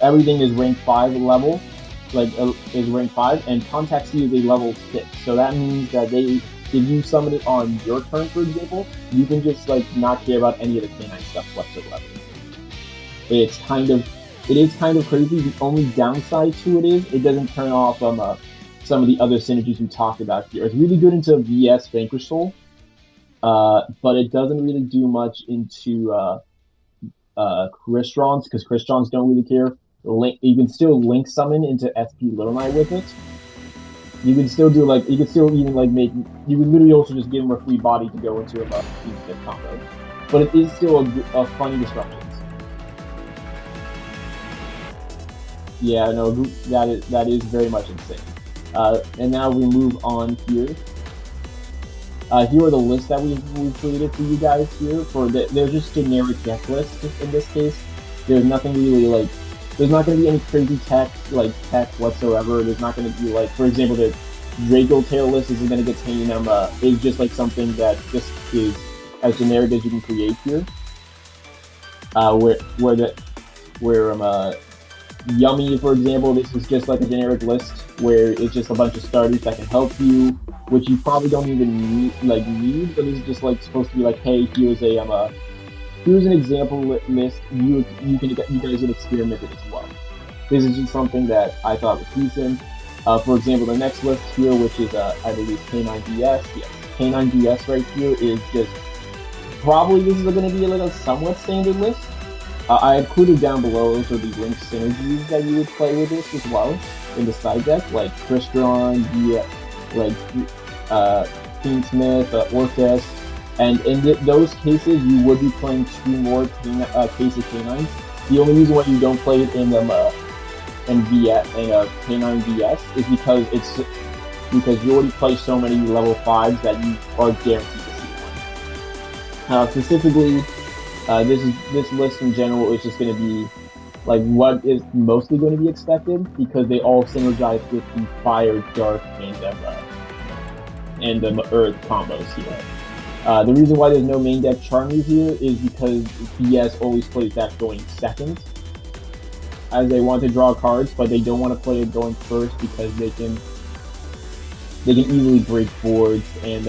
everything is rank 5 level, is rank 5, and Contact C is a level 6. So that means that if you summon it on your turn, for example, you can just not care about any of the canine stuff whatsoever. It is kind of crazy. The only downside to it is it doesn't turn off some of the other synergies we talked about here. It's really good into VS Vanquish Soul, but it doesn't really do much into Crystons, because Crystons don't really care. You can still link summon into SP Little Knight with it. You can still do you can still even you can literally also just give him a free body to go into a combo. But it is still a funny disruptions. Yeah, no, that is very much insane. And now we move on here. Here are the lists that we've created for you guys here. They're just generic deck lists in this case. There's nothing really there's not going to be any crazy tech whatsoever. There's not going to be for example, the Draco tail list isn't going to contain is just something that just is as generic as you can create here. Yummy, for example, this is just a generic list where it's just a bunch of starters that can help you, which you probably don't even need, but it's just supposed to be hey, here's an example list. You guys would experiment it as well. This is just something that I thought was decent. For example, the next list here, which is I believe K9DS. Yes, K9DS right here is just probably this is going to be a somewhat standard list. I included down below also the linked synergies that you would play with this as well in the side deck, like Crystron, King Smith, Orcus, and in those cases you would be playing 2 more cases K9s. The only reason why you don't play it in K9 VS is because you already play so many level 5s that you are guaranteed to see one. Specifically, this list in general is just going to be what is mostly going to be expected, because they all synergize with the Fire, Dark, and Earth combos here. The reason why there's no main deck Charmy here is because BS always plays that going second, as they want to draw cards, but they don't want to play it going first because they can easily break boards and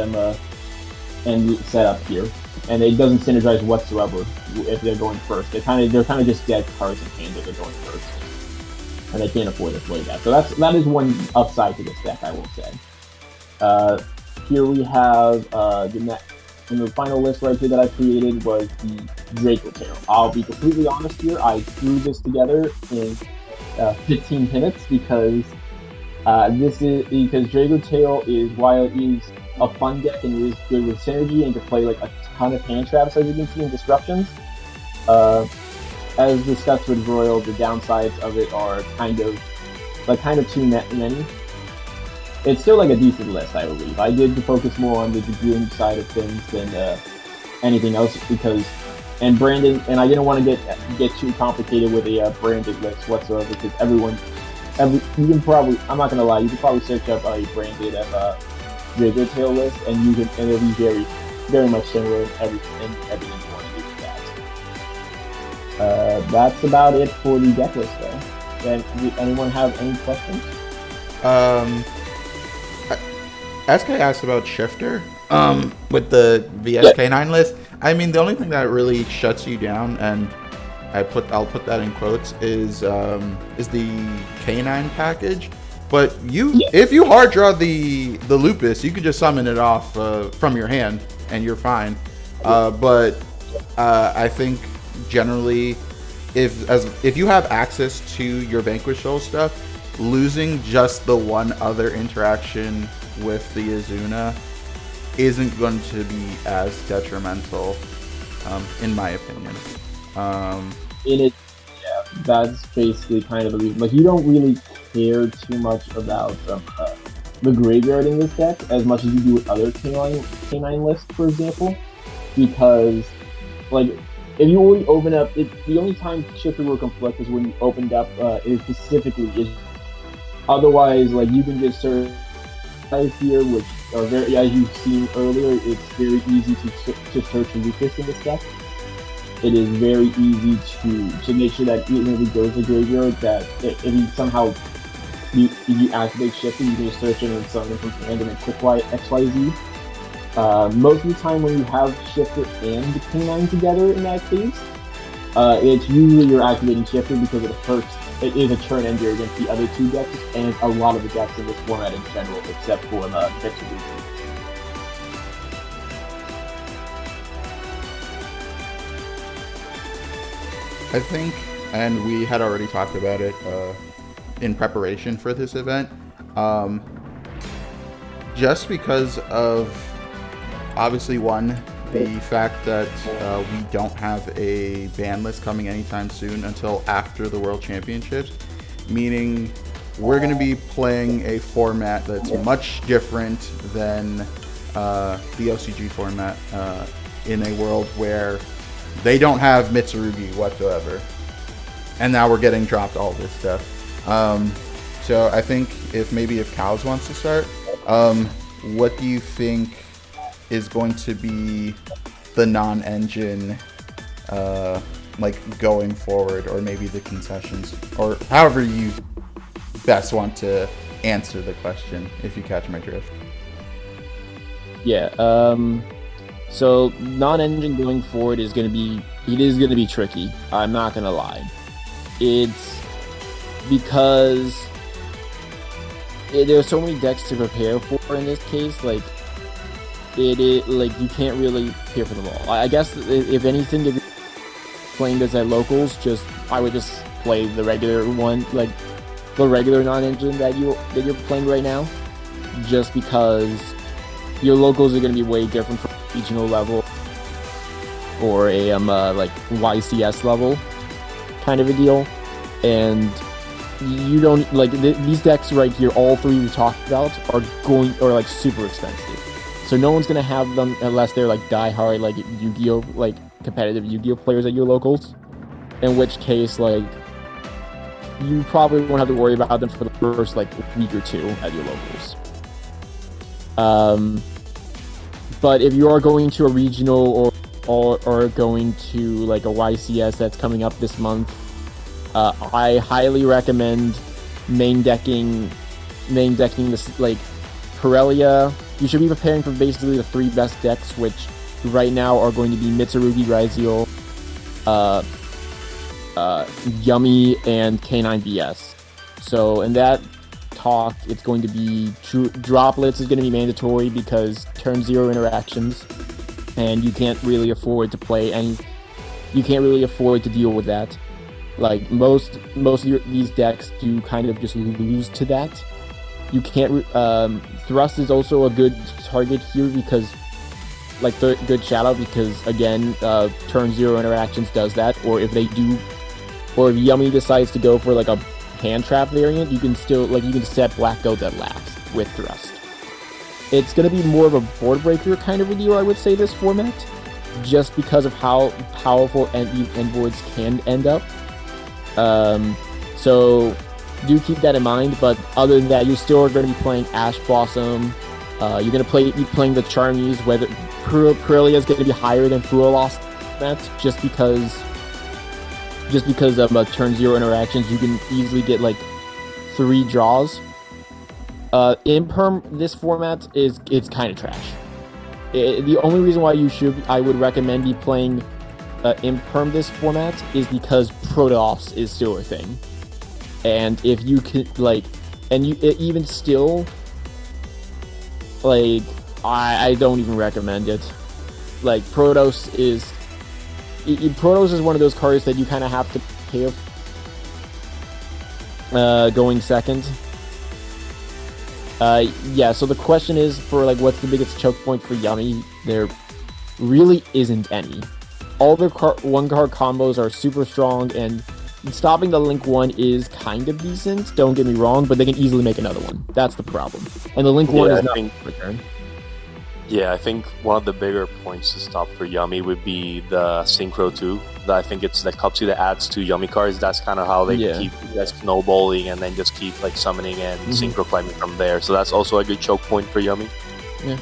set up here, and it doesn't synergize whatsoever if they're going first. They're kind of just dead cards in hand if they're going first, and they can't afford to play that. So that is one upside to this deck, I will say. Here we have and the final list right here that I created was the Draco tail. I'll be completely honest here, I threw this together in 15 minutes because Draco tail is, while it is a fun deck and it is good with synergy and to play a ton of hand traps, as you can see in disruptions. As discussed with Royal, the downsides of it are kind of too many. It's still a decent list, I believe. I did focus more on the Dragoon side of things than anything else and Brandon, and I didn't want to get too complicated with a branded list whatsoever, because you can probably, I'm not gonna lie, you can probably search up a branded Draco tail list, and it'll be very, very much similar in everything you want to do with that. That's about it for the deck list, though. Does anyone have any questions? SK asked about Shifter with the VSK9 list. I mean, the only thing that really shuts you down, and I'll put that in quotes, is the K9 package. But if you hard draw the Lupus, you could just summon it off from your hand, and you're fine. But I think generally, if you have access to your Vanquish Soul stuff, losing just the one other interaction with the Izuna isn't going to be as detrimental, in my opinion. In it, yeah, that's basically kind of the reason. Like, you don't really care too much about the graveyard in this deck as much as you do with other canine lists, for example, because like if you only open up, the only time Shifter will conflict is when you opened up it specifically is. Otherwise, like you can just search here, which are very, as you've seen earlier, it's very easy to search Lucas in this deck. It is very easy to make sure that even if he goes to graveyard, that if he somehow you activate Shifter, you can just search him and summon him from hand and then click XYZ. Most of the time when you have Shifter and the Canine together in that case, it's usually you're activating Shifter because it is a turn ender against the other two decks, and a lot of the decks in this format in general, except for Blessedbycows. I think, and we had already talked about it in preparation for this event, just because of, obviously, one, the fact that we don't have a ban list coming anytime soon until after the World Championships, meaning we're going to be playing a format that's much different than the OCG format in a world where they don't have Mitsurugi whatsoever. And now we're getting dropped all this stuff. So I think if Cows wants to start, what do you think is going to be the non-engine like going forward, or maybe the concessions, or however you best want to answer the question, if you catch my drift? Yeah, so non-engine going forward is going to be tricky. I'm not going to lie. It's because there's so many decks to prepare for in this case. Like you can't really prepare for them all. I guess if anything, if you're playing this at locals, I would just play the regular one, like the regular non-engine that you're playing right now, just because your locals are going to be way different from regional level or a like YCS level kind of a deal, and you don't like these decks right here. All three we talked about are like super expensive, so no one's gonna have them unless they're like die-hard like Yu-Gi-Oh, like competitive Yu-Gi-Oh players at your locals, in which case like you probably won't have to worry about them for the first like week or two at your locals. But if you are going to a regional or going to like a YCS that's coming up this month, I highly recommend main decking this like Corellia. You should be preparing for basically the three best decks, which right now are going to be Mitsurugi, Raziel, Yummy, and K9 BS. So in that talk, it's going to be droplets is going to be mandatory because turn 0 interactions, and you can't really afford to play any. You can't really afford to deal with that. Like most of these decks do kind of just lose to that. You can't. Thrust is also a good target here because, like, the good shout out because again, turn 0 interactions does that. Or if if Yummy decides to go for like a hand trap variant, you can still you can set Black Goat that laughs with Thrust. It's gonna be more of a board breaker kind of a deal, I would say, this format, just because of how powerful end boards can end up. So do keep that in mind. But other than that, you still are going to be playing Ash Blossom. You're going to be playing the Charmies. Whether Corellia is going to be higher than Fuelost, that's just because of turn 0 interactions. You can easily get like 3 draws. Imperm this format it's kind of trash. The only reason why I would recommend you playing Imperm this format is because Protoss is still a thing, and if you can even still I don't even recommend it. Like Protoss is Protos is one of those cards that you kind of have to pay going second. Yeah, so the question is for like what's the biggest choke point for Yummy? There really isn't any. All their one card combos are super strong, and stopping the Link 1 is kind of decent, don't get me wrong, but they can easily make another one. That's the problem. And the Link 1 is not return. Yeah, I think one of the bigger points to stop for Yummy would be the Synchro 2. I think it's the Cupsy that adds 2 Yummy cards. That's kind of how they keep you guys snowballing and then just keep like summoning and Synchro climbing from there. So that's also a good choke point for Yummy. Yeah.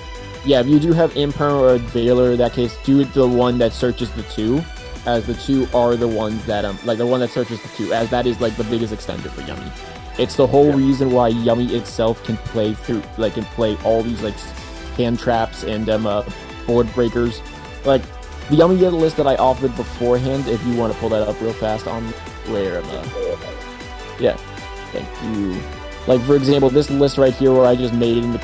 Yeah, if you do have Imperm or Veiler, in that case, do it the one that searches the 2, as the 2 are the ones that, like the one that searches the 2, as that is like the biggest extender for Yummy. It's the whole reason why Yummy itself can play through, like, can play all these, like, hand traps and board breakers. Like, the Yummy list that I offered beforehand, if you want to pull that up real fast on where, yeah, thank you. Like, for example, this list right here where I just made it in the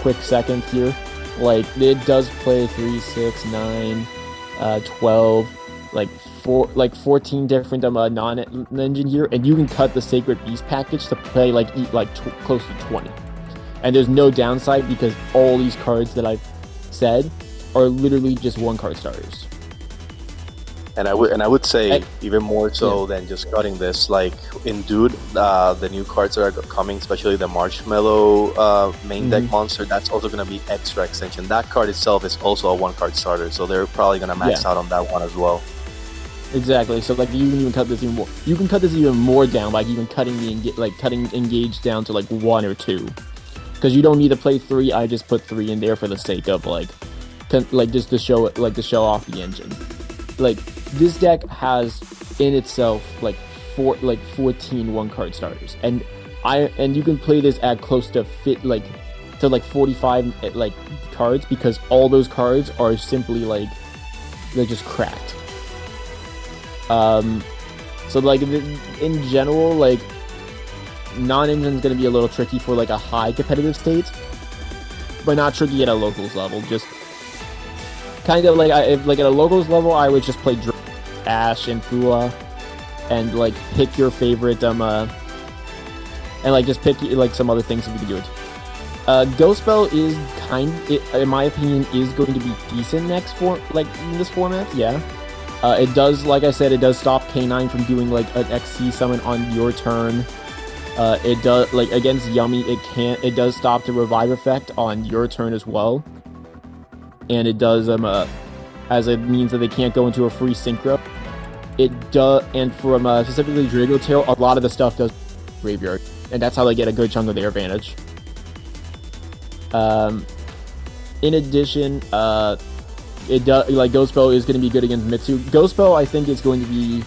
quick second here, like, it does play 3, 6, 9, 12, like 14 different non-engine here, and you can cut the Sacred Beast package to play close to 20. And there's no downside because all these cards that I've said are literally just 1-card starters. And I would say even more so than just cutting this, like in Dude, the new cards that are coming, especially the Marshmallow main deck monster, that's also going to be extra extension. That card itself is also a 1-card starter, so they're probably going to max out on that one as well. Exactly. So like you can even cut this even more. You can cut this even more down, like even cutting engage down to like 1 or 2, because you don't need to play 3. I just put 3 in there for the sake of just to show it, like to show off the engine. Like this deck has in itself like 14 1-card starters, and you can play this at close to 45 cards, because all those cards are simply like they're just cracked. So like in general, like non-engine's gonna be a little tricky for like a high competitive state, but not tricky at a locals level. Just kind of like at a locals level, I would just play Ash and Fua, and like pick your favorite and like just pick like some other things if you can do it. Ghost Spell is in my opinion, is going to be decent in this format. Yeah. It does, like I said, it does stop K9 from doing like an XC summon on your turn. It does, like against Yummy, it does stop the revive effect on your turn as well. And it does as it means that they can't go into a free synchro. It does, and from specifically Draco Tail, a lot of the stuff does graveyard, and that's how they get a good chunk of their advantage. In addition, it does, like Ghost Spell is going to be good against Mitsu. Ghost Spell, I think, is going to be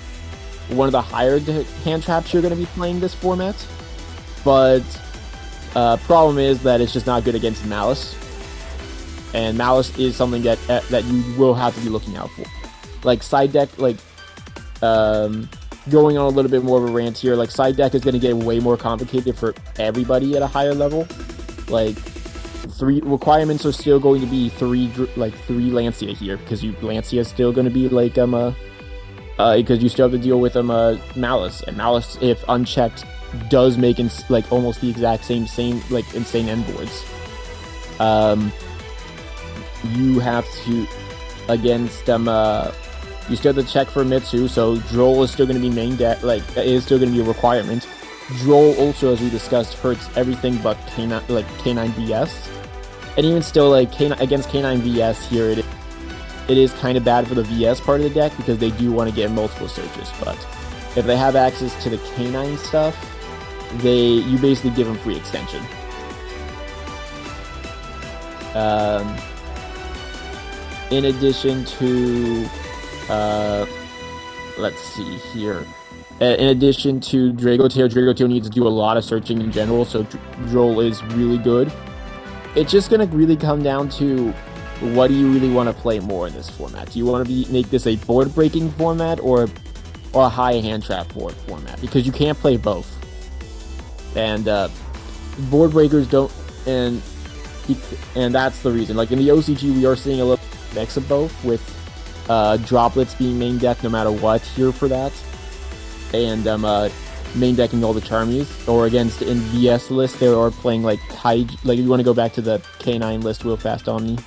one of the higher hand traps you're going to be playing this format, but problem is that it's just not good against Malice, and Malice is something that you will have to be looking out for. Like side deck, like going on a little bit more of a rant here, like side deck is going to get way more complicated for everybody at a higher level. Like 3 requirements are still going to be 3 Lancia here, because Lancia is still going to be like because you still have to deal with Malice, and Malice, if unchecked, does make almost the exact same like insane end boards. You have to against you still have to check for Mitsu, so Droll is still going to be main deck, like is still going to be a requirement. Droll also, as we discussed, hurts everything but K9 VS. And even still, like against K9 VS here, it is kind of bad for the VS part of the deck, because they do want to get multiple searches. But if they have access to the K9 stuff, you basically give them free extension. In addition to, let's see here. In addition to Draco Tail needs to do a lot of searching in general, so Droll is really good. It's just going to really come down to what do you really want to play more in this format? Do you want to make this a board-breaking format or a high hand trap board format? Because you can't play both. And board breakers don't, and that's the reason. Like in the OCG, we are seeing a little mix of both, with droplets being main deck no matter what here for that, and main decking all the Charmies. Or against in VS list, they are playing like Kaiju. Like, you want to go back to the K9 list real fast, Omni.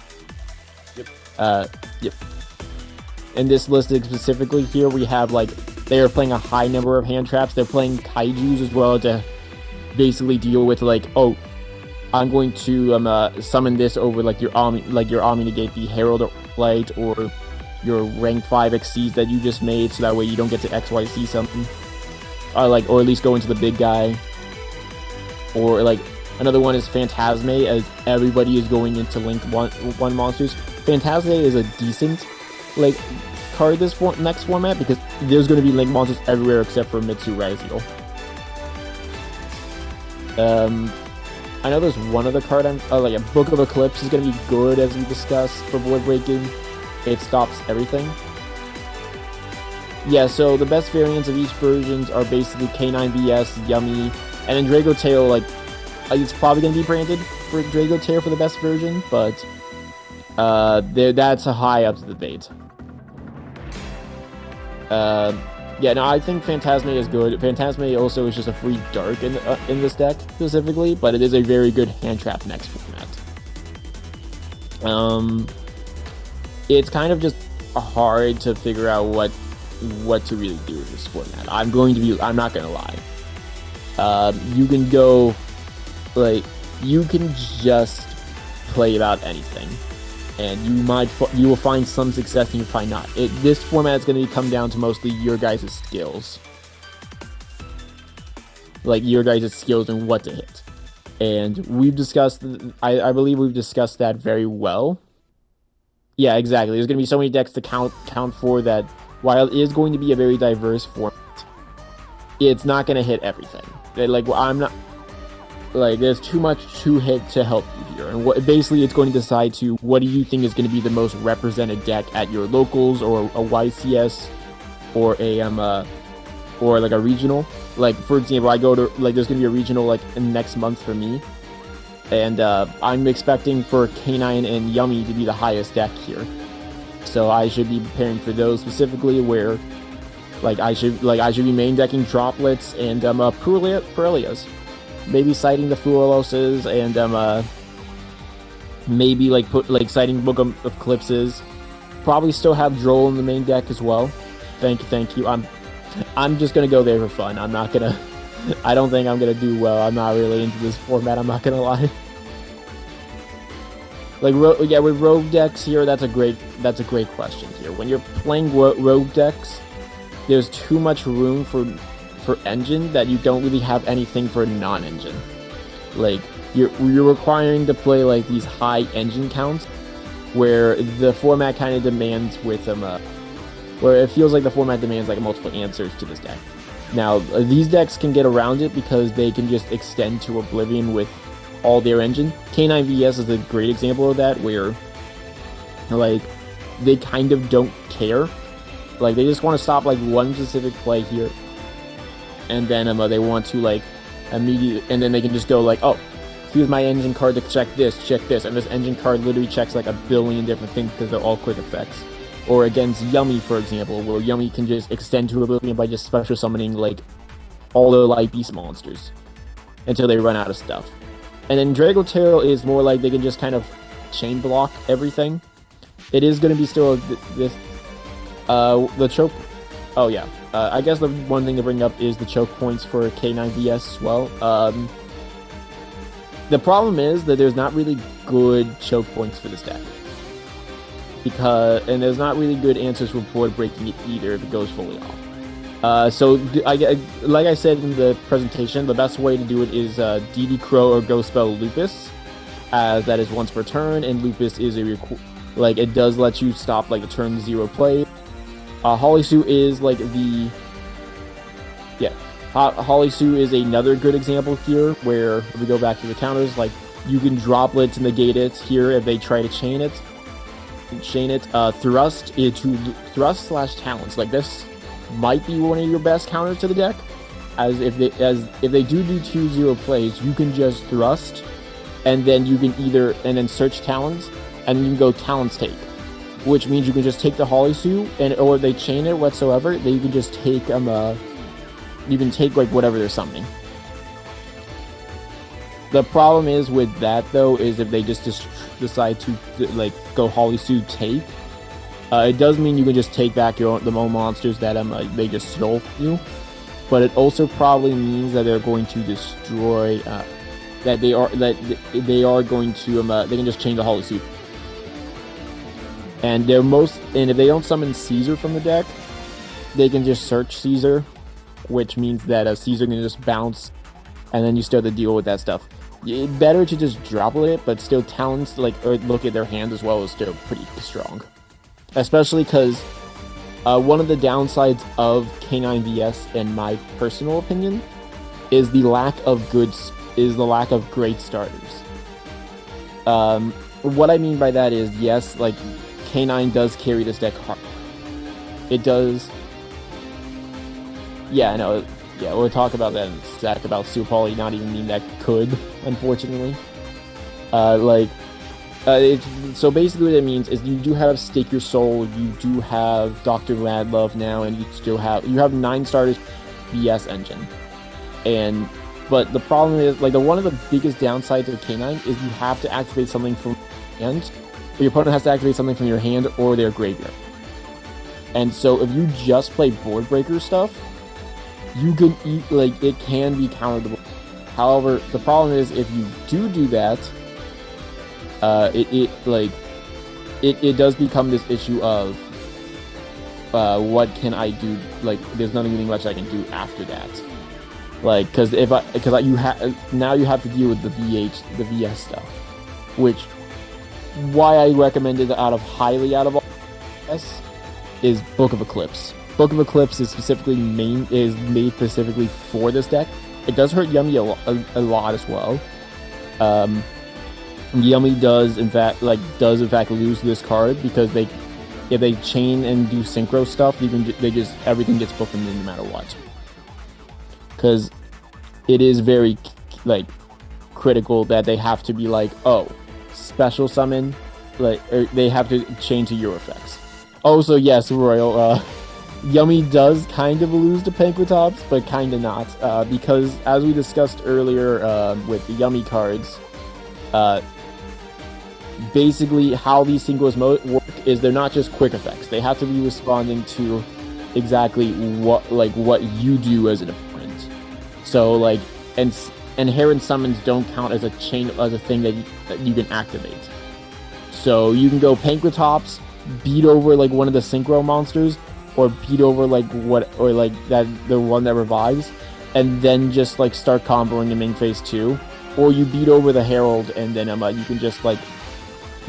Yep. In this list specifically here, we have like they are playing a high number of hand traps. They're playing Kaijus as well to basically deal with like, oh, I'm going to summon this over like your Omni negate the Herald Light or your rank 5 Exceeds that you just made, so that way you don't get to XYZ something. Or at least go into the big guy. Or like another one is Phantasme, as everybody is going into Link 1 monsters. Phantasme is a decent like card this next format, because there's going to be Link monsters everywhere except for Mitsu Raziel. I know there's one other card like a Book of Eclipse is going to be good, as we discussed, for board breaking. It stops everything. Yeah, so the best variants of each versions are basically K9VS, Yummy, and then Draco Tail. Like, it's probably going to be branded for Draco Tail for the best version, but that's a high up to the debate. Yeah, no, I think Phantasme is good. Phantasme also is just a free Dark in this deck specifically, but it is a very good hand trap next format. It's kind of just hard to figure out what to really do with this format. I'm not gonna lie. You can go, like, you can just play about anything, and you will find some success and you find not. This format is going to come down to mostly your guys' skills, like your guys' skills and what to hit. And we've discussed, I believe we've discussed that very well. Yeah, exactly. There's going to be so many decks to count for that. While it is going to be a very diverse format, it's not going to hit everything. Like, I'm not. Like, there's too much to hit to help you here, and basically it's going to decide to what do you think is going to be the most represented deck at your locals, or a YCS, or or like a regional. Like, for example, I go to, like, there's going to be a regional like next month for me, and I'm expecting for K9 and Yummy to be the highest deck here, so I should be preparing for those specifically. Where I should be main decking droplets and Purelias. Maybe citing the Fuerloses, and maybe citing Book of Eclipses. Probably still have Droll in the main deck as well. Thank you. I'm just gonna go there for fun. I don't think I'm gonna do well. I'm not really into this format, I'm not gonna lie. Like, with rogue decks here, that's a great question here. When you're playing rogue decks, there's too much room for engine that you don't really have anything for non-engine. Like, you're requiring to play like these high engine counts, where the format kind of demands where it feels like the format demands like multiple answers to this deck. Now, these decks can get around it because they can just extend to oblivion with all their engine. K9VS is a great example of that, where like they kind of don't care. Like, they just want to stop like one specific play here, and then they want to like immediately, and then they can just go like, oh, here's my engine card to check this, and this engine card literally checks like a billion different things because they're all quick effects. Or against Yummy, for example, where Yummy can just extend to oblivion by just special summoning like all their light beast monsters until they run out of stuff. And then Draco Tail is more like they can just kind of chain block everything. It is going to be still the choke. Oh yeah. I guess the one thing to bring up is the choke points for K9VS as well. The problem is that there's not really good choke points for this deck, and there's not really good answers for board breaking it either if it goes fully off. So like I said in the presentation, the best way to do it is DD Crow or Ghost Spell Lupus, as that is once per turn, and Lupus is it does let you stop like the turn 0 play. Holly Sue is like Holly Sue is another good example here, where if we go back to the counters, like, you can droplet to negate it here if they try to chain it. Thrust into Thrust/Talents. Like, this might be one of your best counters to the deck, as if they do 2-0 plays, you can just thrust, and then you can then search Talents, and you can go Talents take. which means you can just take the Holosuit, and or if they chain it whatsoever, then you can just take you can take like whatever they're summoning. The problem is with that though is if they just decide to like go Holosuit take, it does mean you can just take back the own monsters that they just stole from you, but it also probably means that they're going to destroy that they are going to they can just change the Holosuit. And if they don't summon Caesar from the deck, they can just search Caesar, which means that Caesar can just bounce, and then you still have to deal with that stuff. Better to just droplet it, but still talents or look at their hand as well is still pretty strong. Especially because one of the downsides of K9 VS, in my personal opinion, is the lack of great starters. What I mean by that is, yes, like K9 does carry this deck hard. It does. Yeah, I know. Yeah, we'll talk about that in a sec, about Super Poly not even being that good, unfortunately. So basically what it means is you do have Stake Your Soul, you do have Dr. Radlove now, and you have 9 starters VS engine. But the problem is, one of the biggest downsides of K9 is you have to activate something from your hand, or your opponent has to activate something from your hand or their graveyard. And so if you just play board breaker stuff, you can it can be counterable. However, the problem is if you do that, it does become this issue of what can I do? There's nothing really much I can do after that. Because you have to deal with the VS stuff, which why I recommended highly out of all this is Book of Eclipse. Book of Eclipse is made specifically for this deck. It does hurt Yummy a lot as well. Yummy does in fact lose this card because if they chain and do synchro stuff, everything gets booked in no matter what. Because it is very critical that they have to be special summon, or they have to chain to your effects. Also, yes, Royal. Yummy does kind of lose to Pankratops, but kind of not, because as we discussed earlier with the Yummy cards, basically how these synchros work is they're not just quick effects. They have to be responding to exactly what you do as an opponent. So and inherent summons don't count as a thing that you can activate. So you can go Pankratops, beat over one of the synchro monsters, or beat over the one that revives, and then just start comboing them in phase 2, or you beat over the Herald, and then you can just you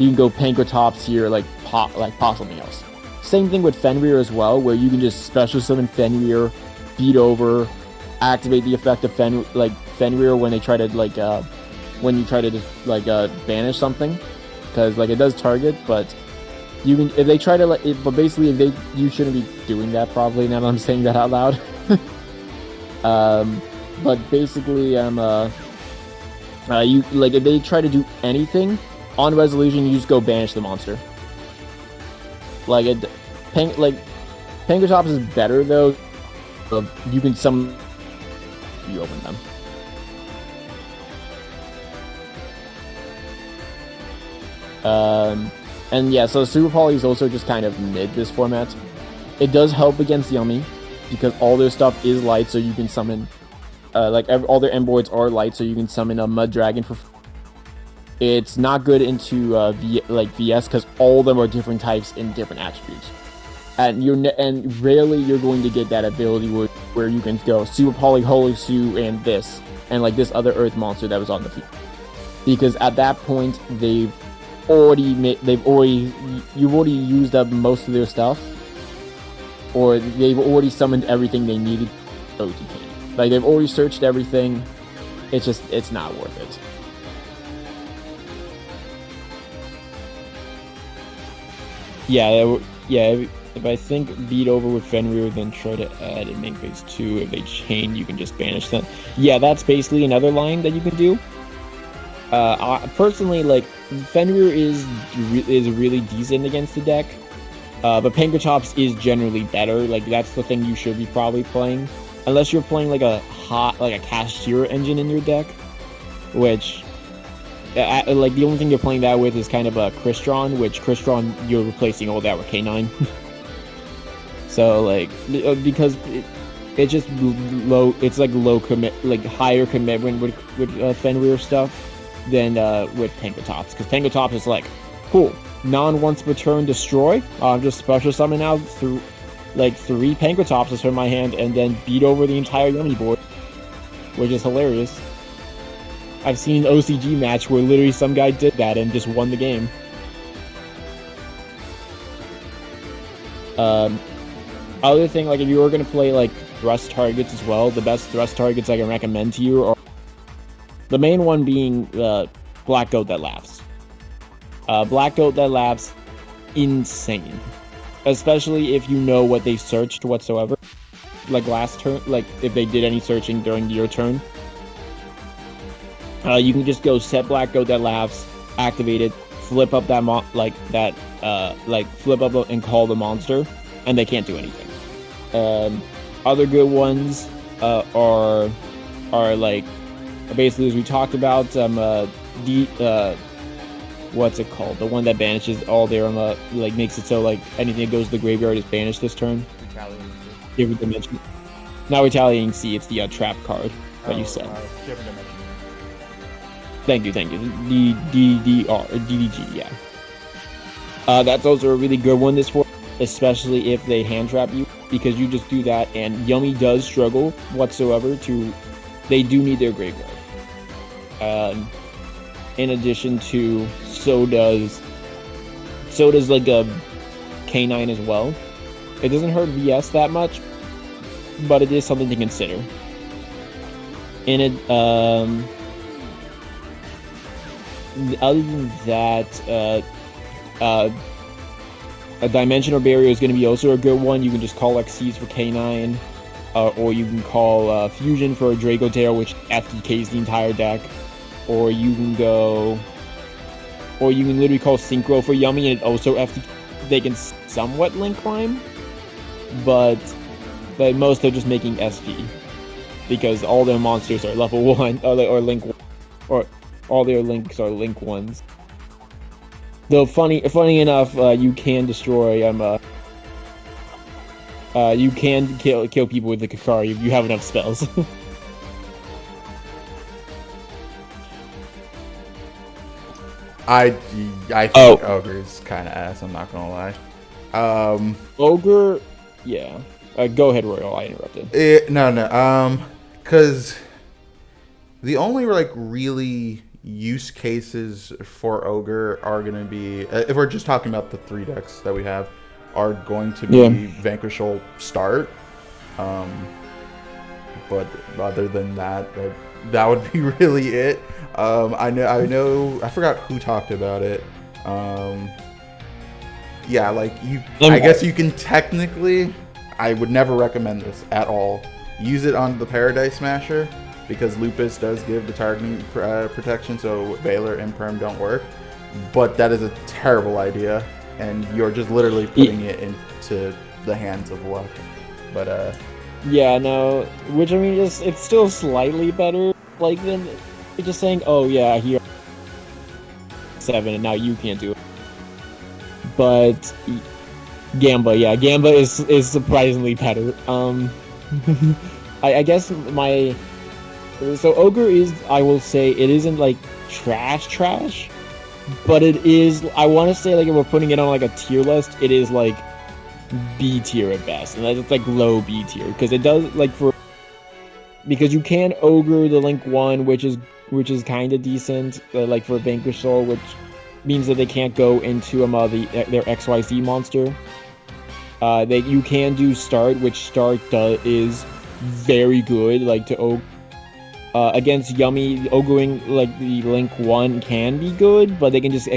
can go Pankratops here, pop something else. Same thing with Fenrir as well, where you can just special summon Fenrir, beat over, activate the effect of Fenrir when they try to banish something, because it does target, but you can if they try to but basically you shouldn't be doing that probably now that I'm saying that out loud. But basically if they try to do anything on resolution, you just go banish the monster. Pankratops is better though. You can summon. You open them. And yeah, so Super Poly is also just kind of mid this format. It does help against Yummy because all their stuff is light, so you can summon all their end boards are light, so you can summon a Mud Dragon for. It's not good into VS because all of them are different types in different attributes, and rarely you're going to get that ability where you can go Super Poly, Holosuit, and this other Earth monster that was on the field, because at that point you've already used up most of their stuff, or they've already summoned everything they needed. OTK, they've already searched everything. It's not worth it. Yeah. If I think beat over with Fenrir, then try to add and make phase 2. If they chain, you can just banish them. Yeah, that's basically another line that you can do. Personally, Fenrir is really decent against the deck. But Pankratops is generally better. Like that's the thing you should be probably playing, unless you're playing like a Cashier engine in your deck, which like the only thing you're playing that with is kind of a Crystron, which Crystron you're replacing all that with K9. So like because it's just low, it's like low commit, like higher commitment with Fenrir stuff than with Pankratops, because Pankratops is like cool. Non-once per turn destroy. Just special summon out through like 3 Pankratopses from my hand and then beat over the entire Yummy board, which is hilarious. I've seen an OCG match where literally some guy did that and just won the game. Other thing, like if you were gonna play like thrust targets as well, the best thrust targets I can recommend to you are the main one being Black Goat That Laughs. Black Goat That Laughs, insane. Especially if you know what they searched whatsoever. Like last turn, like if they did any searching during your turn. You can just go set Black Goat That Laughs, activate it, flip up that flip up and call the monster, and they can't do anything. Other good ones are like basically as we talked about what's it called? The one that banishes all their like makes it so like anything that goes to the graveyard is banished this turn. Different dimension. Not Retaliating Sea, it's the trap card that you said. Different dimension. Thank you. DDG, yeah. That's also a really good one this for, especially if they hand trap you, because you just do that and Yummy does struggle whatsoever to, they do need their graveyard. In addition to, so does like a K9 as well. It doesn't hurt VS that much, but it is something to consider. In it, other than that, a Dimensional Barrier is going to be also a good one. You can just call Xyz for K9, or you can call Fusion for a Draco Tail, which FTKs the entire deck. Or you can literally call Synchro for Yummy and it also FTK. They can somewhat link climb, but at most they're just making SP, because all their monsters are level 1 or link, or all their links are link 1s. Though funny enough, you can destroy you can kill people with the Kakari if you have enough spells. I think Ogre's kind of ass, I'm not gonna lie. Ogre, yeah. Go ahead, Royal, I interrupted. Because the only like really use cases for Ogre are gonna be, if we're just talking about the 3 decks that we have, are going to be Vanquishal Start. But other than that would be really it. I know. I forgot who talked about it. Yeah, like I guess you can technically. I would never recommend this at all. Use it on the Paradise Smasher, because Lupus does give the targeting protection, so Valor and Perm don't work. But that is a terrible idea, and you're just literally putting it into the hands of luck. But yeah, no. Which I mean, it's still slightly better, like than just saying, oh yeah, here 7 and now you can't do it. But Gamba is surprisingly better. I guess so Ogre is, I will say, it isn't like trash, but it is, I want to say, like if we're putting it on like a tier list, it is like B tier at best, and it's like low B tier, because it does because you can Ogre the Link 1, which is kind of decent, like for Vanquishal, which means that they can't go into their XYZ monster. You can do Start, which Start is very good, like to against Yummy. Ogreing like the Link 1 can be good, but they can just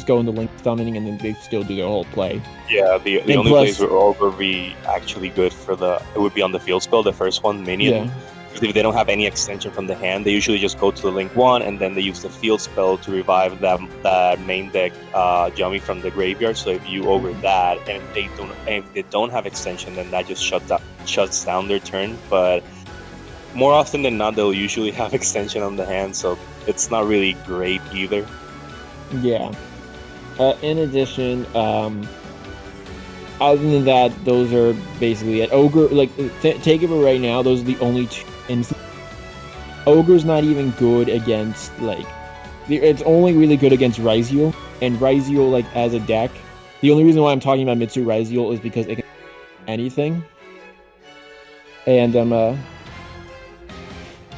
go into Link summoning and then they still do their whole play. Yeah, the only place where Ogre would be actually good it would be on the field spell, the first one, Minion. Because if they don't have any extension from the hand, they usually just go to the Link 1, and then they use the field spell to revive that main deck Yummy from the graveyard. So if you ogre that, and if they don't have extension, then that just shuts down their turn. But more often than not, they'll usually have extension on the hand, so it's not really great either. Yeah. In addition, other than that, those are basically it. Ogre, like, take it right now, those are the only two. Ogre's not even good against, like, it's only really good against Ryziel, and Ryziel, like, as a deck, the only reason why I'm talking about Mitsu Ryziel is because it can do anything, and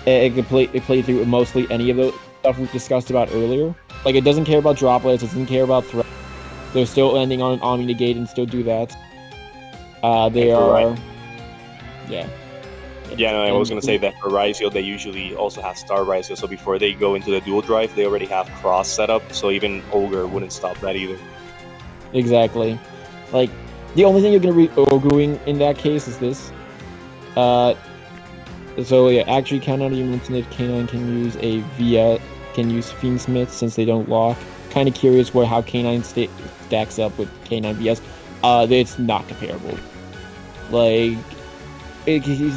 it can play through mostly any of the stuff we discussed about earlier. Like, it doesn't care about droplets, it doesn't care about threat. They're still ending on an Omni Negate and still do that. They are... Right. Yeah. Yeah, no, I was going to say that for Ryziel, they usually also have Star Ryziel, so before they go into the dual drive, they already have Cross set up, so even Ogre wouldn't stop that either. Exactly. Like, the only thing you're going to be ogreing in that case is this. So yeah, actually, cannot even mention if K9 can use can use Fiendsmith since they don't lock. Kind of curious how K9 stacks up with K9 VS. It's not comparable. Like,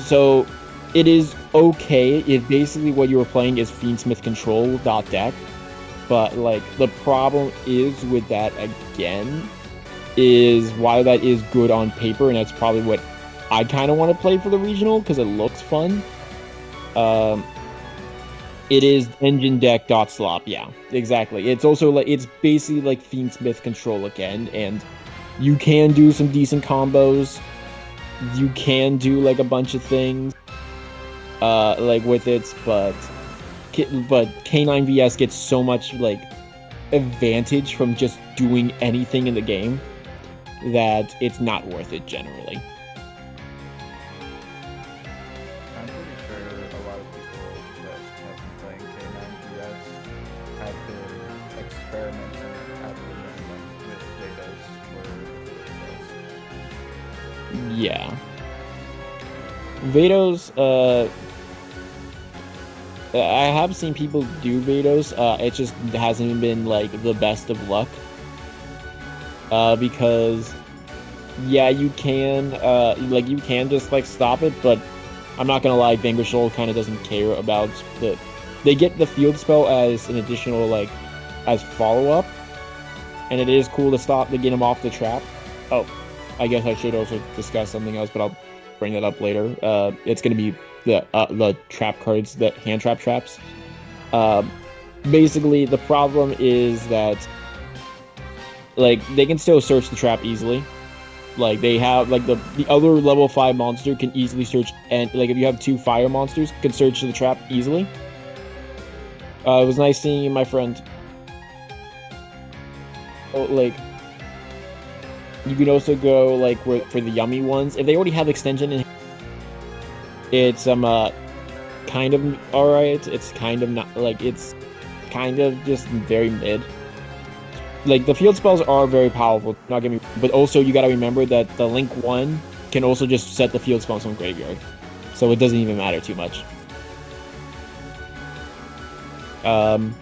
so it is okay if basically what you were playing is Fiendsmith control deck, but like the problem is with that again is while that is good on paper, and that's probably what I kind of want to play for the regional because it looks fun. It is engine deck slop. Yeah, exactly. It's also like it's basically like Fiendsmith control again, and you can do some decent combos. You can do like a bunch of things, like with it, but K9 VS gets so much like advantage from just doing anything in the game that it's not worth it generally. I'm pretty sure a lot of people that have been playing K9 VS have been experimenting at the minimum with Vados for the Yeah. Vados, I have seen people do Vados, it just hasn't been, like, the best of luck. Because, yeah, you can, you can just, like, stop it, but I'm not gonna lie, Vanquishal kind of doesn't care about they get the field spell as an additional, like, as follow-up, and it is cool to get him off the trap. Oh, I guess I should also discuss something else, but I'll bring that up later. It's going to be the trap cards, the hand traps. Basically, the problem is that like they can still search the trap easily. Like they have like the other level 5 monster can easily search, and like if you have 2 fire monsters, can search the trap easily. It was nice seeing you, my friend. Oh, like. You can also go like for the yummy ones. If they already have extension, it's kind of alright. It's kind of not like it's kind of just very mid. Like the field spells are very powerful. Not get me, but also you gotta remember that the Link 1 can also just set the field spells on graveyard, so it doesn't even matter too much. And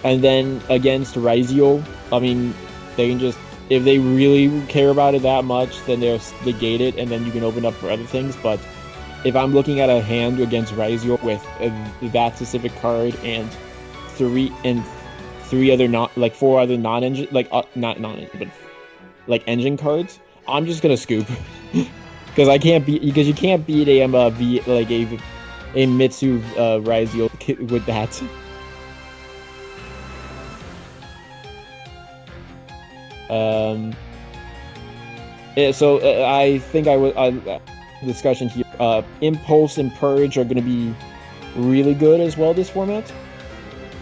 then against Ryziel, I mean, they can just. If they really care about it that much, then they'll negate it, and then you can open up for other things. But if I'm looking at a hand against Ryziel with that specific card and 4 other non-engine, like not non-engine, but like engine cards, I'm just gonna scoop because you can't beat a Mitsu Ryziel with that. I think discussion here. Impulse and Purge are going to be really good as well this format.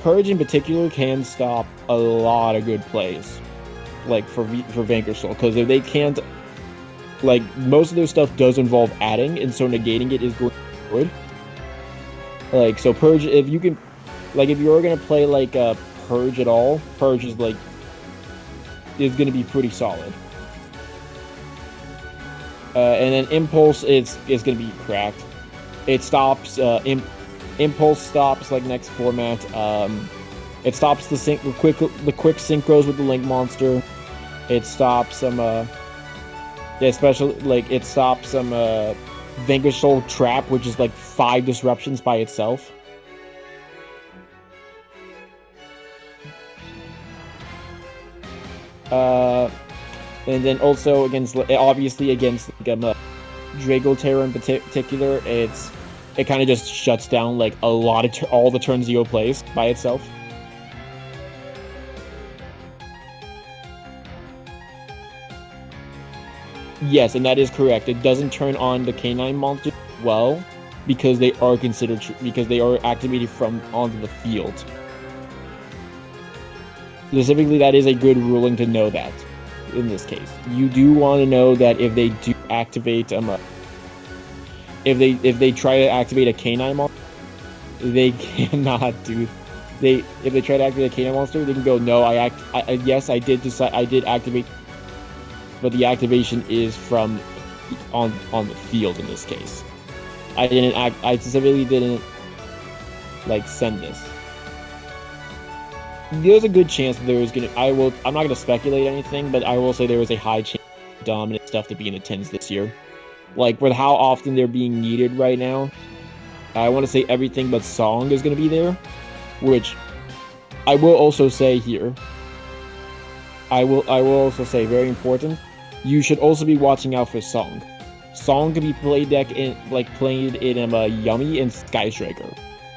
Purge in particular can stop a lot of good plays, like for Vanquishal, because if they can't, like most of their stuff does involve adding, and so negating it is going to be good. Like so, Purge, if you can, like if you're going to play like Purge at all, Purge is like. Is going to be pretty solid. And then Impulse is going to be cracked. It stops impulse stops like next format. It stops the quick synchros with the Link monster. It stops some especially like it stops some Vanquish Soul Trap, which is like 5 disruptions by itself. And then also obviously against like, Draco Terror in particular, it kind of just shuts down like a lot of all the turn 0 plays by itself. Yes, and that is correct. It doesn't turn on the Canine monster well because they are activated from onto the field. Specifically, that is a good ruling to know that. In this case, you do want to know that if they do activate if they try to activate a Canine monster, they cannot do. If they try to activate a Canine monster, they can go, no, yes, I did activate. But the activation is from on the field in this case. I specifically didn't like send this. There's a good chance that there was I'm not gonna speculate anything, but I will say there was a high chance of dominant stuff to be in the 10s this year. Like with how often they're being needed right now, I want to say everything but Song is gonna be there, which I will also say here. I will also say, very important, you should also be watching out for Song. Song can be played in Yummy and Sky Striker.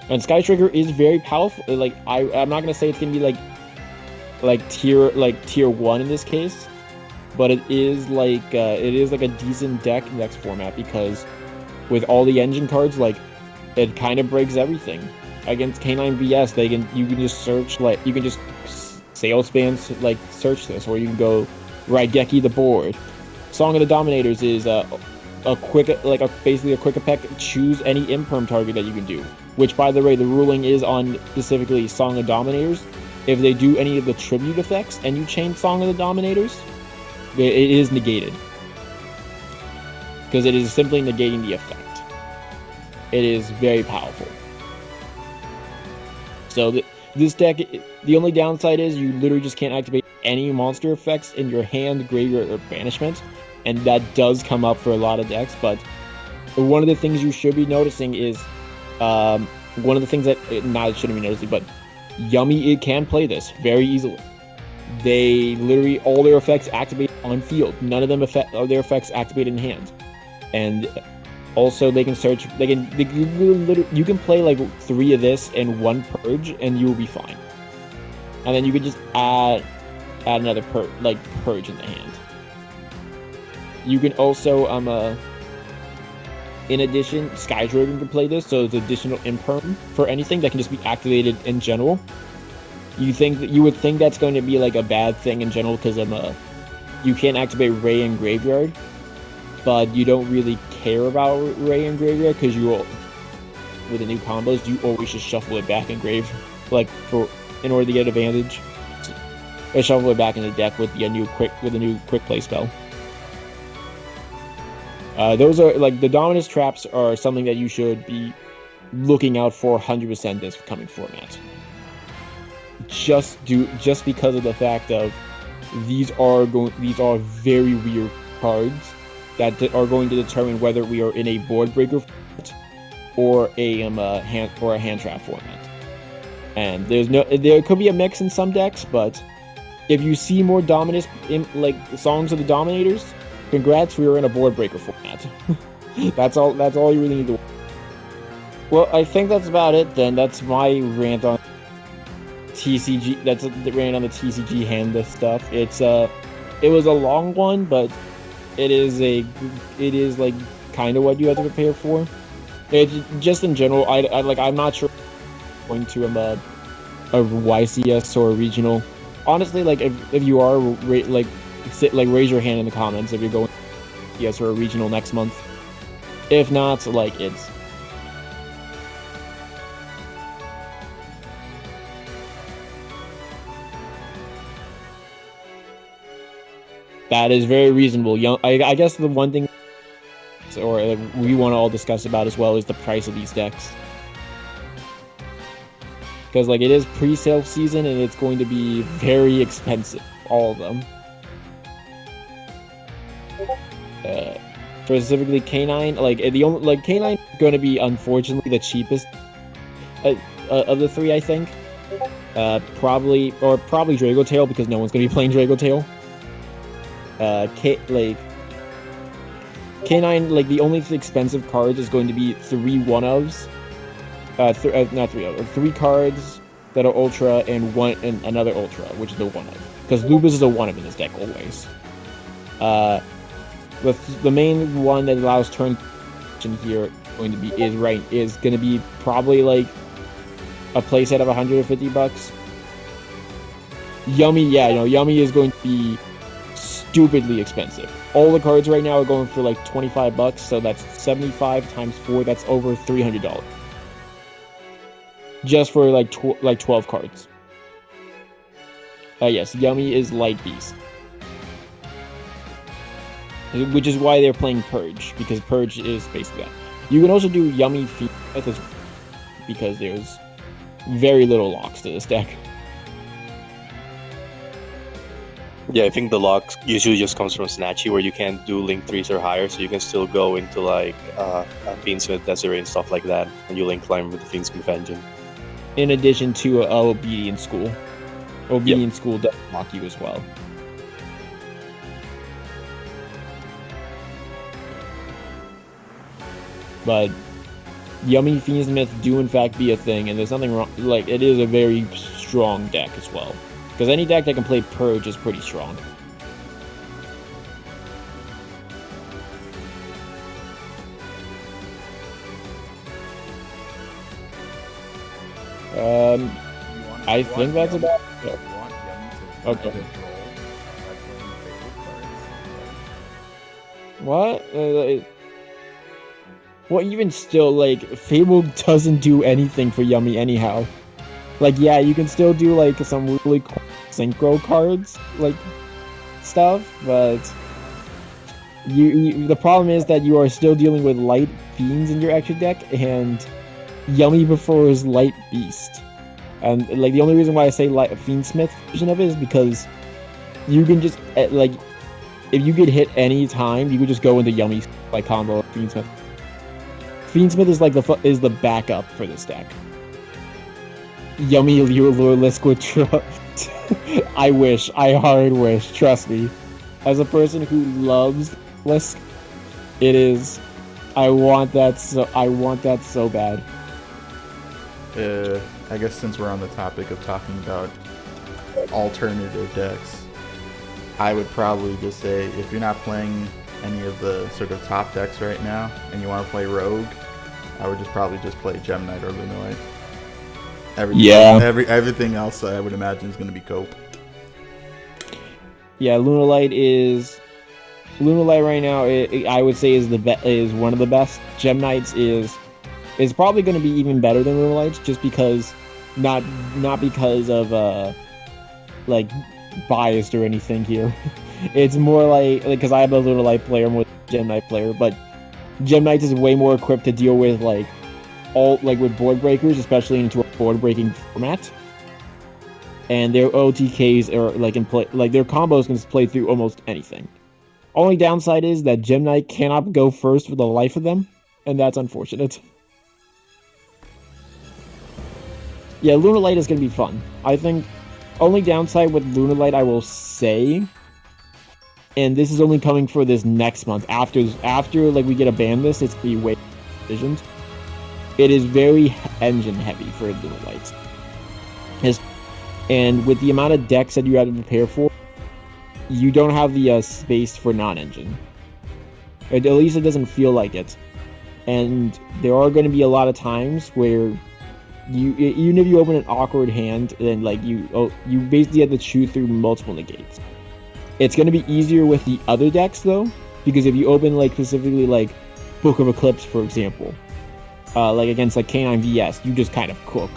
And Sky Striker is very powerful. Like I'm not gonna say it's gonna be like tier 1 in this case, but it is like a decent deck next format because with all the engine cards, like it kind of breaks everything. Against K9 VS, you can just search you can just sales spans search this, or you can go Raigeki the board. Song of the Dominators is basically a quick effect. Choose any imperm target that you can do. Which, by the way, the ruling is on specifically Song of Dominators. If they do any of the tribute effects and you chain Song of the Dominators, it is negated. Because it is simply negating the effect. It is very powerful. So this deck, the only downside is you literally just can't activate any monster effects in your hand, graveyard, or banishment. And that does come up for a lot of decks, but one of the things you should be noticing is one of the things that it shouldn't be noticing, but Yummy, it can play this very easily. They literally all their effects activate on field. None of them their effects activate in hand. And also they can search. You can play like 3 of this and 1 purge, and you will be fine. And then you can just add another purge in the hand. You can also in addition, Sky Dragon can play this, so it's additional imperm for anything that can just be activated in general. You would think that's going to be like a bad thing in general because you can't activate Ray in Graveyard, but you don't really care about Ray in Graveyard because with the new combos, you always just shuffle it back in in order to get advantage. Or shuffle it back in the deck with a new quick play spell. Those are the Dominus traps are something that you should be looking out for 100% this coming format. Just because of the fact of these are very weird cards that are going to determine whether we are in a board breaker format or a hand trap format. And there could be a mix in some decks, but if you see more Dominus Songs of the Dominators, congrats, we are in a board breaker format. That's all you really need to. Well, I think that's about it then. That's my rant on TCG. That's the rant on the TCG hand list stuff. It was a long one, but it is kind of what you have to prepare for. Just in general, I'm not sure going to a YCS or a regional. Honestly, if you are raise your hand in the comments if you're going yes or a regional next month. If not, it's that is very reasonable. I guess the one thing or we want to all discuss about as well, is the price of these decks. Because like it is pre-sale season and it's going to be very expensive, all of them. Specifically K9, like K9 is going to be unfortunately the cheapest of the three, I think. Probably Draco Tail, because no one's going to be playing Draco Tail. K9, like the only expensive cards is going to be three one-ofs. Three cards that are ultra and another ultra, which is a one-of. Because Lupus is a one-of in this deck always. The main one that allows turn here is going to be probably like a playset of $150. Yummy, yeah, Yummy is going to be stupidly expensive. All the cards right now are going for like $25, so that's 75 times 4. That's over $300. Just for like 12 cards. Yes, Yummy is Light Beast. Which is why they're playing Purge, because Purge is basically that. You can also do Yummy Fiend because there's very little locks to this deck. Yeah, I think the lock usually just comes from Snatchy, where you can't do Link 3s or higher, so you can still go into like Fiendsmith, Desiree, and stuff like that, and you Link climb with the Fiendsmith engine. In addition to Obedient School. Obedient School does lock you as well. But Yummy Fiendsmith do in fact be a thing, and there's nothing wrong. Like, it is a very strong deck as well. Because any deck that can play Purge is pretty strong. I think that's about it. Okay. What? Well, even still, like, Fable doesn't do anything for Yummy anyhow. Like, yeah, you can still do, like, some really cool synchro cards, like, stuff, but the problem is that you are still dealing with Light Fiends in your extra deck, and Yummy prefers Light Beast. And, like, the only reason why I say Light Fiendsmith version of it is because you can just, like, if you get hit any time, you could just go into Yummy, like, combo of Fiendsmith. Fiendsmith is like the backup for this deck. Yummy Lure Liquid I hard wish, trust me. As a person who loves Lisk, it is. I want that so bad. I guess since we're on the topic of talking about alternative decks, I would probably just say if you're not playing any of the sort of top decks right now and you want to play Rogue, I would probably just play Gem Knight or Lunalite. Everything else I would imagine is going to be cope. Yeah, Lunalite right now, I would say is one of the best. Gem Knights is probably going to be even better than Lunalites, just because not because of like biased or anything here. It's more like because I have a Lunalite player more than a Gem Knight player, but Gem Knights is way more equipped to deal with with board breakers, especially into a board breaking format. And their OTKs are their combos can play through almost anything. Only downside is that Gem Knight cannot go first for the life of them, and that's unfortunate. Yeah, Lunalite is gonna be fun. I think only downside with Lunalite I will say, and this is only coming for this next month. After we get a ban list, it's be way decisions. It is very engine heavy for Lunalites. And with the amount of decks that you have to prepare for, you don't have the space for non-engine. At least it doesn't feel like it. And there are going to be a lot of times where even if you open an awkward hand, then you basically have to chew through multiple negates. It's going to be easier with the other decks, though, because if you open, specifically, Book of Eclipse, for example, against, K9 VS, you just kind of cook.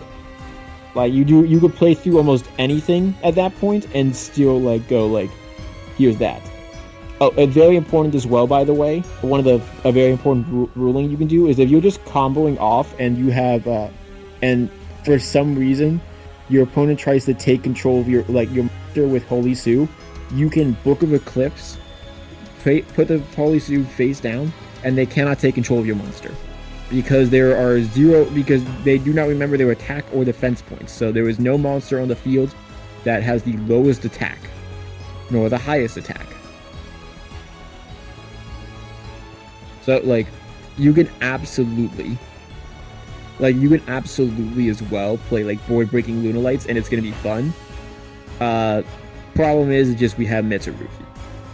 You could play through almost anything at that point and still, go, here's that. Oh, and very important as well, by the way. One of a very important ruling you can do is if you're just comboing off and you have, and for some reason, your opponent tries to take control of your monster with Holy Sue, you can Book of Eclipse, put the Holy Sue face down, and they cannot take control of your monster. Because because they do not remember their attack or defense points. So there is no monster on the field that has the lowest attack, nor the highest attack. So, like, you can absolutely as well play, like, board-breaking Lunalights, and it's gonna be fun. Problem is just we have Mitsuruki.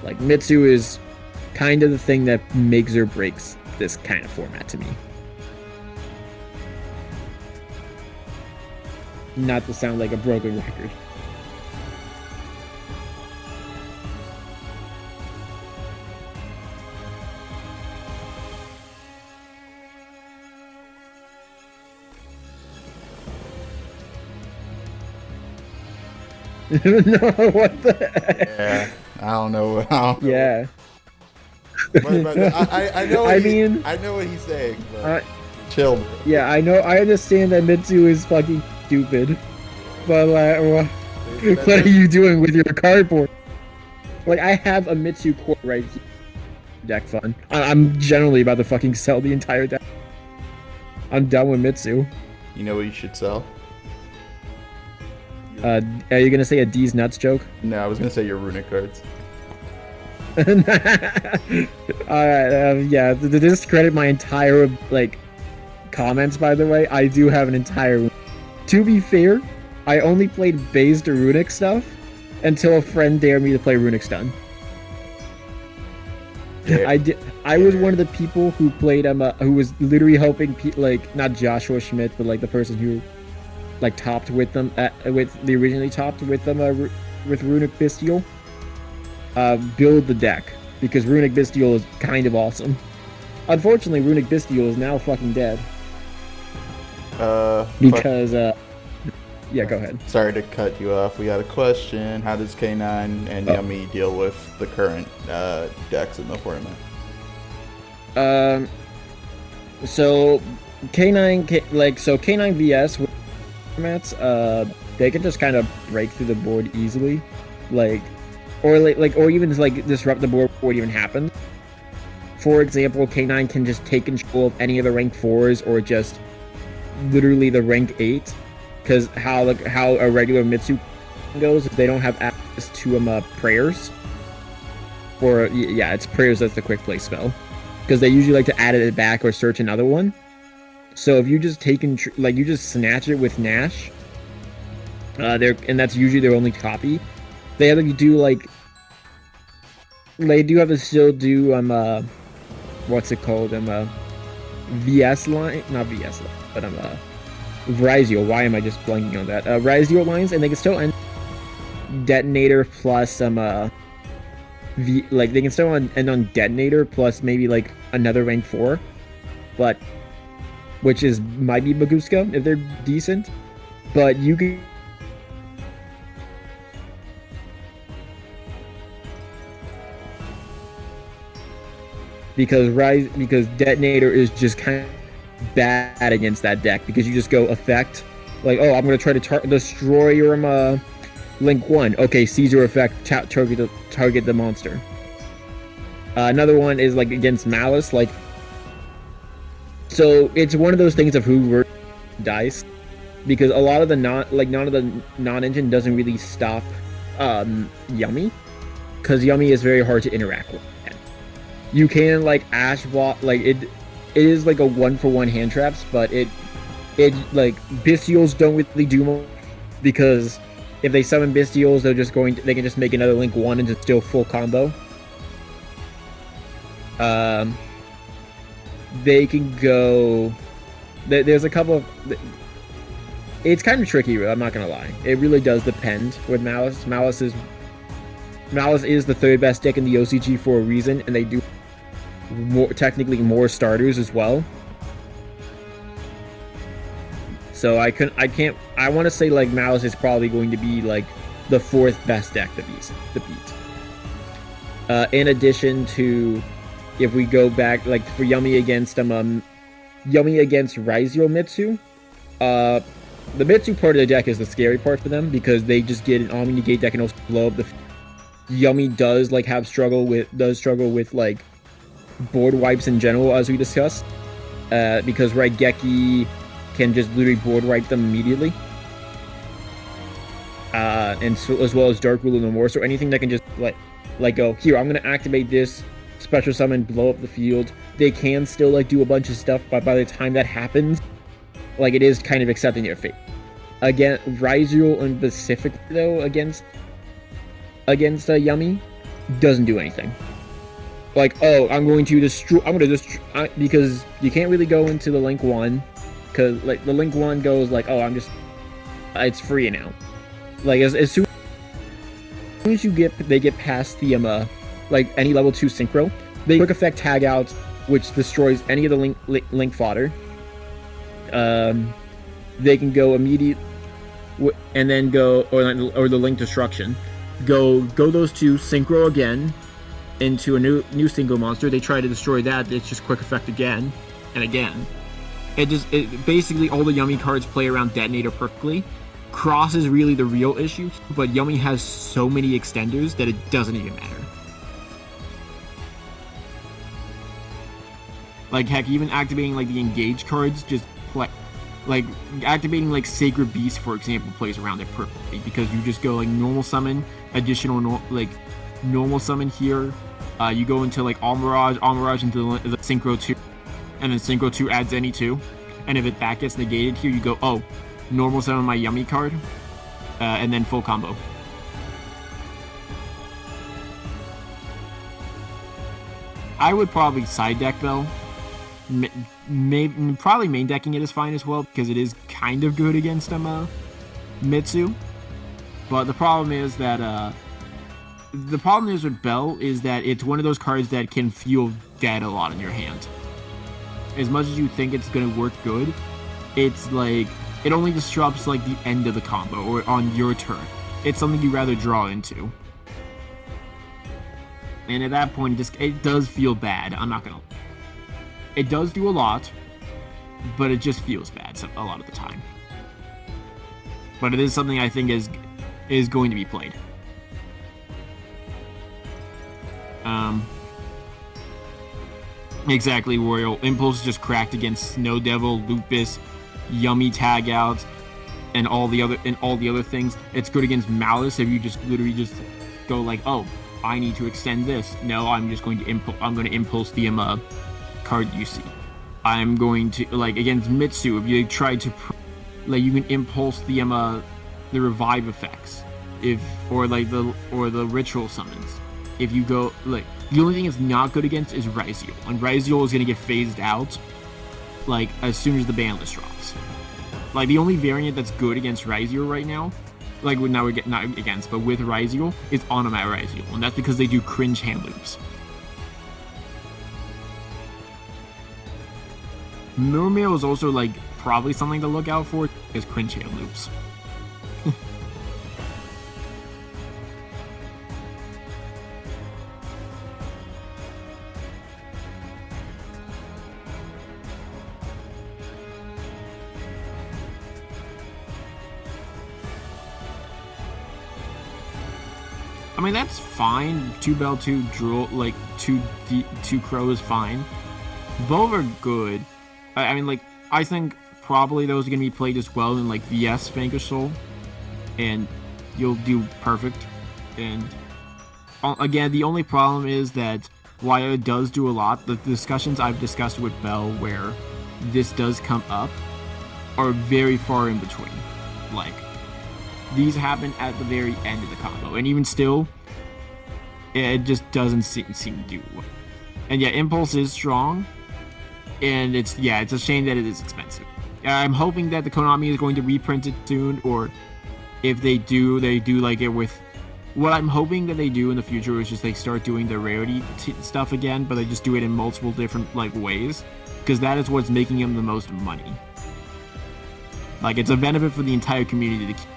Like, Mitsu is kind of the thing that makes or breaks this kind of format to me. Not to sound like a broken record. No, what the heck? Yeah, I don't know. Yeah. But I know. I know what he's saying. But chill. Bro. Yeah, I know. I understand that Mitsu is fucking stupid, but what are you doing with your cardboard? Like, I have a Mitsu core right here. Deck fun. I'm generally about to fucking sell the entire deck. I'm done with Mitsu. You know what you should sell? Are you gonna say a D's nuts joke? No, I was gonna say your runic cards. Alright, yeah, to discredit my entire, like, comments, by the way, I do have an entire... To be fair, I only played based runic stuff until a friend dared me to play runic stun. I was one of the people who played, who was literally helping, like, not Joshua Schmidt, but, like, the person who, like, topped with them, they originally topped with them, with Runic Bestial, build the deck, because Runic Bestial is kind of awesome. Unfortunately, Runic Bestial is now fucking dead. Because, yeah, go ahead. Sorry to cut you off. We got a question. How does K9 and Yummy deal with the current decks in the format? So K9 VS with formats, they can just kind of break through the board easily, or even just, like, disrupt the board before it even happens. For example, K9 can just take control of any of the rank 4s or just literally the rank 8, because how a regular Mitsu goes is they don't have access to prayers. Or yeah, it's prayers that's the quick play spell, because they usually like to add it back or search another one. So if you just you just snatch it with Nash, and that's usually their only copy. They have to do they do have to still do what's it called, VS line, not VS line, but Vrizio. Why am I just blanking on that? Vrizio lines, and they can still end Detonator plus they can still end on Detonator plus maybe like another rank 4, but which might be Maguska if they're decent, but you can. Because Detonator is just kind of bad against that deck, because you just go effect, like, oh, I'm gonna try to destroy your Link 1. Okay, seize your effect, target the monster. Another one is like against Malice, like, so it's one of those things of who dice, because a lot of the none of the non-engine doesn't really stop Yummy, because Yummy is very hard to interact with. You can Ash block, it is like a 1-for-1 hand traps, but it Bestials don't really do much, because if they summon Bestials, they can just make another Link 1 and just still full combo. They can go. There's a couple of. It's kind of tricky, I'm not gonna lie. It really does depend with Malice. Malice is the third best deck in the OCG for a reason, and they do technically more starters as well. So I want to say Malice is probably going to be the 4th best deck to beat. In addition to, if we go back, like for Yummy against Raizio Mitsu, the Mitsu part of the deck is the scary part for them because they just get an Omni Negate deck and also blow up the. Yummy does like struggle with like board wipes in general, as we discussed, because Raigeki can just literally board wipe them immediately, and so, as well as Dark Ruler no more. So anything that can just like go here, I'm gonna activate this special summon, blow up the field. They can still like do a bunch of stuff, but by the time that happens, like it is kind of accepting their fate. Again, Raizio in specific though against Yummy doesn't do anything. Like, oh, I'm gonna destroy, because you can't really go into the Link 1, because like the Link 1 goes like, oh, it's free now. Like as soon as they get past the like any level 2 synchro, they quick effect tag out, which destroys any of the link fodder. They can go immediate, and then go or the link destruction. Go those two, synchro again into a new synchro monster. They try to destroy that. It's just quick effect again and again. It basically all the Yummy cards play around Detonator perfectly. Cross is really the real issue, but Yummy has so many extenders that it doesn't even matter. Like heck, even activating like the engage cards just play. Like activating like Sacred Beast, for example, plays around it perfectly because you just go like normal summon, additional normal summon here. You go into like Almirage into the Synchro 2, and then Synchro 2 adds any 2, and if that gets negated here, you go, oh, normal summon my Yummy card, and then full combo. I would probably side deck though. Probably main decking it is fine as well because it is kind of good against Mitsu. But the problem is that with Bell is that it's one of those cards that can feel dead a lot in your hand. As much as you think it's gonna work good, it's like it only disrupts like the end of the combo or on your turn. It's something you'd rather draw into. And at that point, it does feel bad. I'm not gonna. It does do a lot, but it just feels bad a lot of the time. But it is something I think is going to be played. Exactly, Royal. Impulse just cracked against Snow Devil, Lupus, Yummy tag outs, and all the other things. It's good against Malice if you just literally just go like, oh, I need to extend this. No, I'm just going to impulse the card you see. I'm going to like against Mitsu if you try to you can impulse the revive effects or the ritual summons. If you go like the only thing it's not good against is Raizio, and Raizio is gonna get phased out like as soon as the ban list drops. Like the only variant that's good against Raizio right now, like not against, but with Raizio, is Automat Raizio, and that's because they do cringe hand loops. Mermail is also like probably something to look out for is cringe hand loops. I mean that's fine. 2 Bell, 2 Drool, like 2 Crow is fine. Both are good. I mean, like, I think probably those are going to be played as well in, like, VS Vanquish Soul, and you'll do perfect. And, again, the only problem is that while it does do a lot, the discussions I've discussed with Bell where this does come up are very far in between. Like, these happen at the very end of the combo, and even still, it just doesn't seem to do well. And yeah, Impulse is strong, and it's a shame that it is expensive. I'm hoping that the Konami is going to reprint it soon, or if they do like it with. What I'm hoping that they do in the future is just they start doing the rarity stuff again, but they just do it in multiple different like ways, because that is what's making them the most money. Like it's a benefit for the entire community to keep.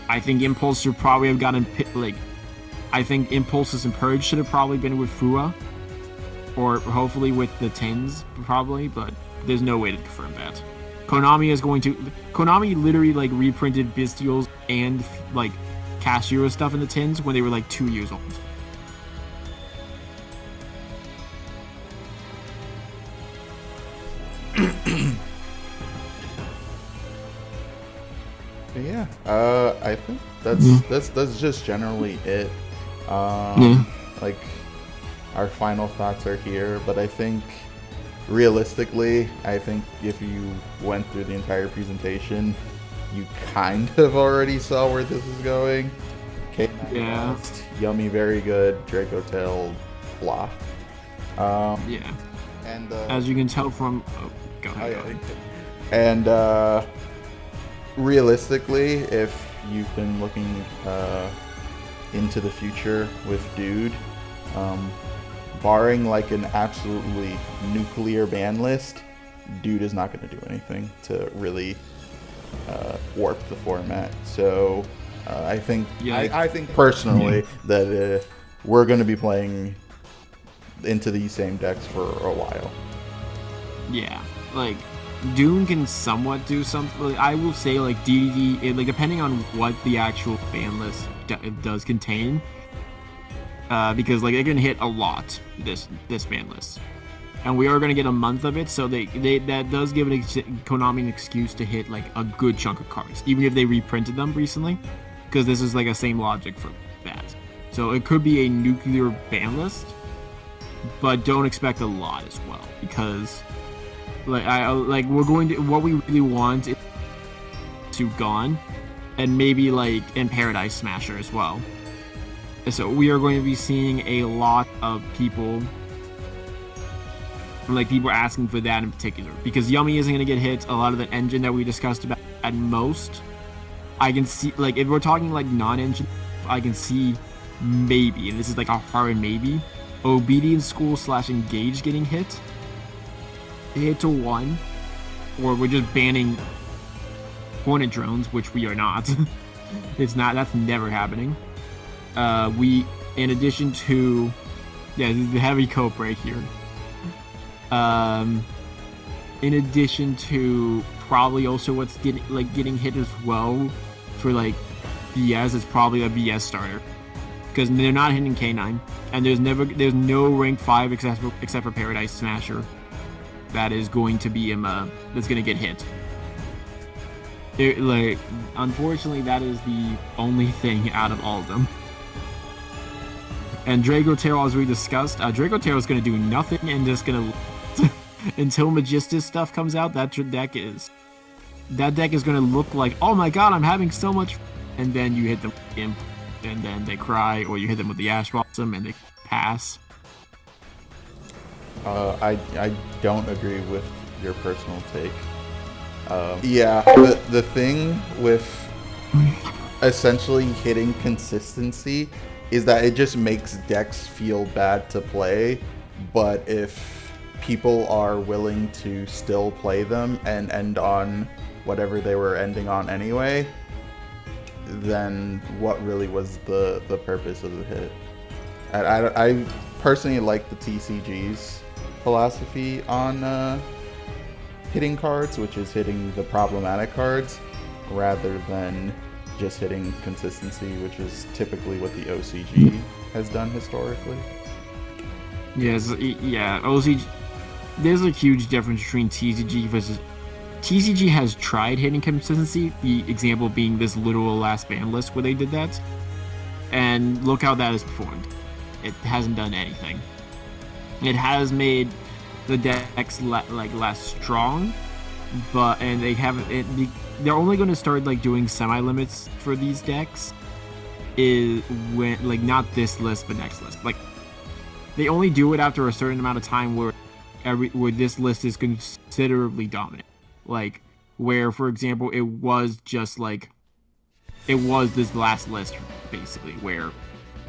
I think Impulse should probably have gotten I think Impulses and Purge should have probably been with Fua, or hopefully with the tins, probably, but there's no way to confirm that. Konami literally like reprinted Bestials and like Cashiero stuff in the tins when they were like 2 years old. Yeah, I think that's just generally it. Like, our final thoughts are here, but I think realistically, I think if you went through the entire presentation, you kind of already saw where this is going. Yeah. Yummy, very good. Draco tail, blah. Yeah. And as you can tell from, go ahead. And realistically, if you've been looking into the future with Dude, barring like an absolutely nuclear ban list, Dude is not going to do anything to really warp the format. So I think I think personally that we're going to be playing into these same decks for a while. Yeah, like Dune can somewhat do something. I will say like DDD, like depending on what the actual ban list does contain, because like it can hit a lot this ban list, and we are going to get a month of it, so that does give Konami an excuse to hit like a good chunk of cards, even if they reprinted them recently, because this is like a same logic for that. So it could be a nuclear ban list, but don't expect a lot as well, because what we really want is to Gone, and maybe like in Paradise Smasher as well. So we are going to be seeing a lot of people asking for that in particular, because Yummy isn't going to get hit. A lot of the engine that we discussed about at most, I can see, like if we're talking like non-engine, I can see maybe, and this is like a hard maybe, Obedience School / Engage getting hit to 1, or we're just banning Hornet drones, which we are not. That's never happening. We, in addition to, the heavy cope right here. In addition to probably also what's getting hit as well for like VS is probably a VS starter, because they're not hitting K9, and there's no rank 5 except for Paradise Smasher that is going to be that's going to get hit. Unfortunately, that is the only thing out of all of them. And Draco Tail, as we discussed, Draco Tail is going to do nothing and just going to until Magistus stuff comes out. That deck is going to look like, oh my god, I'm having so much, and then you hit them and then they cry, or you hit them with the Ash Blossom and they pass. I don't agree with your personal take. The thing with essentially hitting consistency is that it just makes decks feel bad to play, but if people are willing to still play them and end on whatever they were ending on anyway, then what really was the purpose of the hit? I personally like the TCG's philosophy on hitting cards, which is hitting the problematic cards rather than just hitting consistency, which is typically what the OCG has done historically. Yes, yeah, OCG. There's a huge difference between TCG versus... TCG has tried hitting consistency, the example being this literal last ban list where they did that, and look how that has performed. It hasn't done anything. It has made the decks less strong, and they haven't. They're only going to start doing semi-limits for these decks is when not this list but next list. They only do it after a certain amount of time where this list is considerably dominant. Where, for example, it was just it was this last list basically where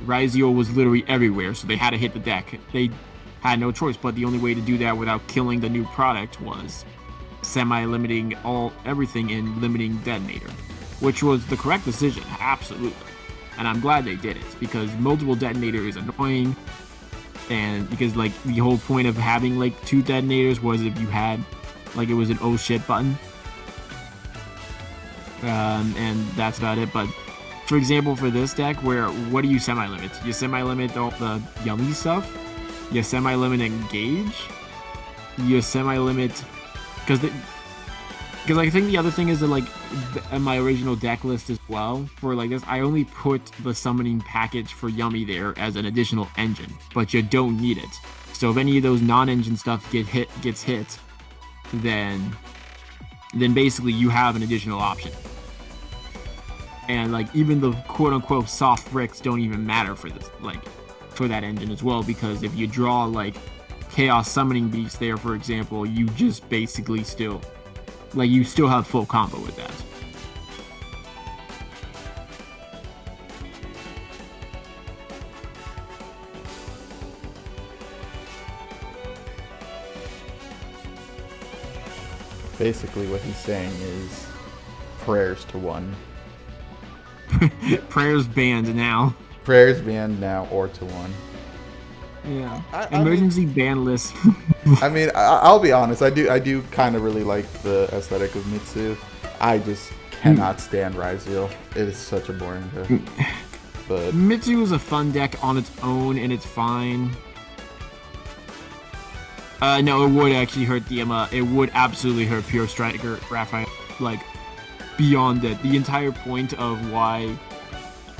Raziel was literally everywhere, so they had to hit the deck. They had no choice, but the only way to do that without killing the new product was semi-limiting everything and limiting Detonator, which was the correct decision, absolutely. and I'm glad they did it because multiple detonator is annoying, and because like the whole point of having like 2 detonators was if you had like it was an oh shit button, and that's about it. But for example, for this deck, what do you semi-limit? You semi-limit all the yummy stuff. You semi-limit engage. You semi-limit because I think the other thing is that like in my original deck list as well for like this, I only put the summoning package for Yummy there as an additional engine, but you don't need it. So if any of those non-engine stuff gets hit, then basically you have an additional option. And like even the quote-unquote soft bricks don't even matter for this, like for that engine as well, because if you draw like Chaos Summoning Beast there, for example, you just basically still have full combo with that. Basically, what he's saying is prayers to 1. Prayers banned now. Prayers banned now or to 1. Yeah. Emergency ban list. I mean, I'll be honest. I do kind of really like the aesthetic of Mitsu. I just cannot stand Ryzeal. It is such a boring deck. But Mitsu is a fun deck on its own, and it's fine. No, it would actually hurt the it would absolutely hurt Pure Striker Raphael. Like beyond that, the entire point of why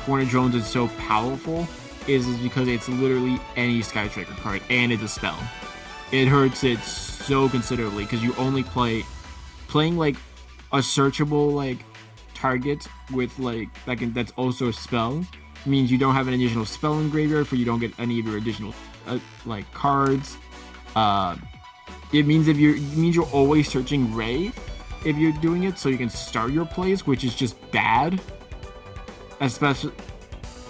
Hornet Drones is so powerful is because it's literally any Sky Striker card, and it's a spell. It hurts it so considerably because you only playing like a searchable like target with like that's also a spell means you don't have an additional spell in graveyard, for you don't get any of your additional like cards. It means you're always searching Ray if you're doing it, so you can start your plays, which is just bad. Especially,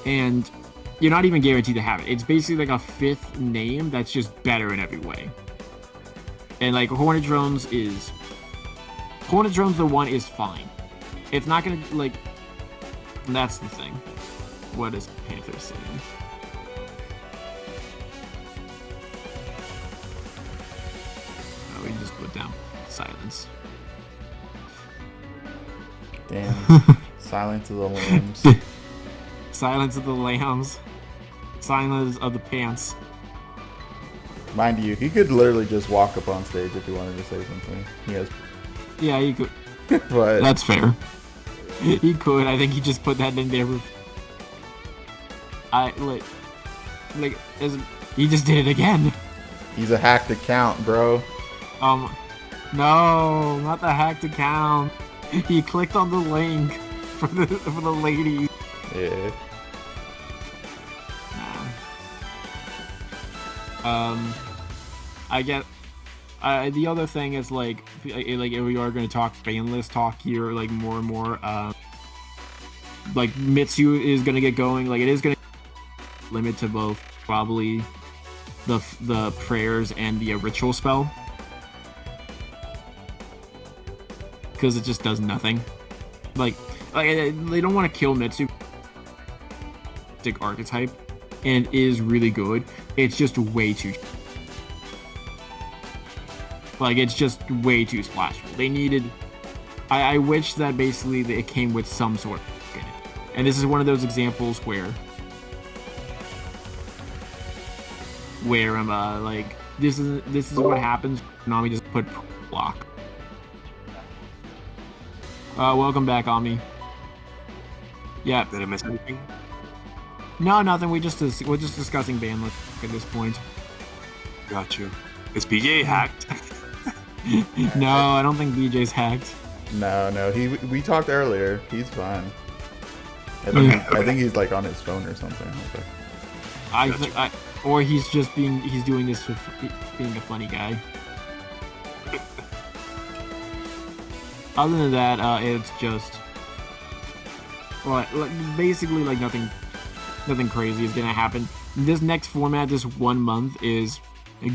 and you're not even guaranteed to have it. It's basically like a 5th name that's just better in every way. And like Hornet Drones the 1 is fine. It's not gonna like. That's the thing. What is Panther saying? Oh, we just put down silence. damn, Silence of the Lambs. Silence of the Lambs. Silence of the Pants. Mind you, he could literally just walk up on stage if he wanted to say something. He has, Yeah, he could. but That's fair. He could. I think he just put that in there. He just did it again. he's a hacked account, bro. No, not the hacked account. He clicked on the link for the lady. Yeah. I get. The other thing is like if we are going to talk ban list talk here, like more and more. Like Mitsu is going to get going. Like it is going to limit to both probably the prayers and the ritual spell, because it just does nothing. Like they don't want to kill Mitsu. Archetype, and is really good. It's just way too. Like it's just way too splashable. They needed. I wish that basically it came with some sort of in it. And this is one of those examples where I'm like this is what happens when Omni just put block. Welcome back, Omni. Yeah. Did I miss anything? No, nothing. We're just discussing ban list at this point. Got you. Is BJ hacked? No, I don't think BJ's hacked. No. We talked earlier. He's fine. I think he's like on his phone or something. Or he's just he's doing this for being a funny guy. Other than that, it's just basically like nothing crazy is gonna happen. This next format, this 1 month, is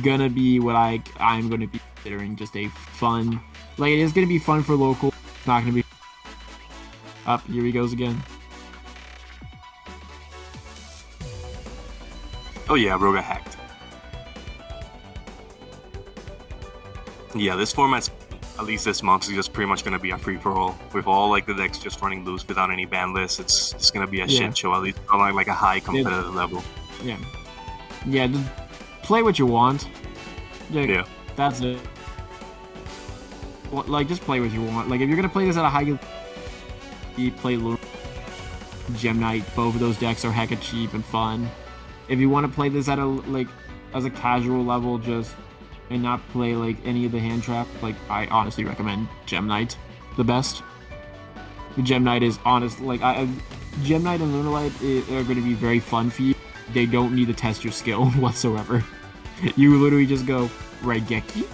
gonna be what I'm gonna be considering just a fun. Like it is gonna be fun for local. It's not gonna be. Up, here he goes again. Oh yeah, bro got hacked. Yeah, this format's, at least this month, is just pretty much going to be a free-for-all. With all like the decks just running loose without any ban lists, it's going to be a shit show, at least on like a high competitive level. Yeah. Yeah, just play what you want. Yeah. That's it. Like, just play what you want. Like, if you're going to play this at a high, you play Gem Knight. Both of those decks are hecka cheap and fun. If you want to play this at a, like, as a casual level, just... and not play like any of the hand trap, like I honestly recommend Gem Knight the best. Gem Knight is honest, like Gem Knight and Lunalight are going to be very fun for you. They don't need to test your skill whatsoever. You literally just go Raigeki,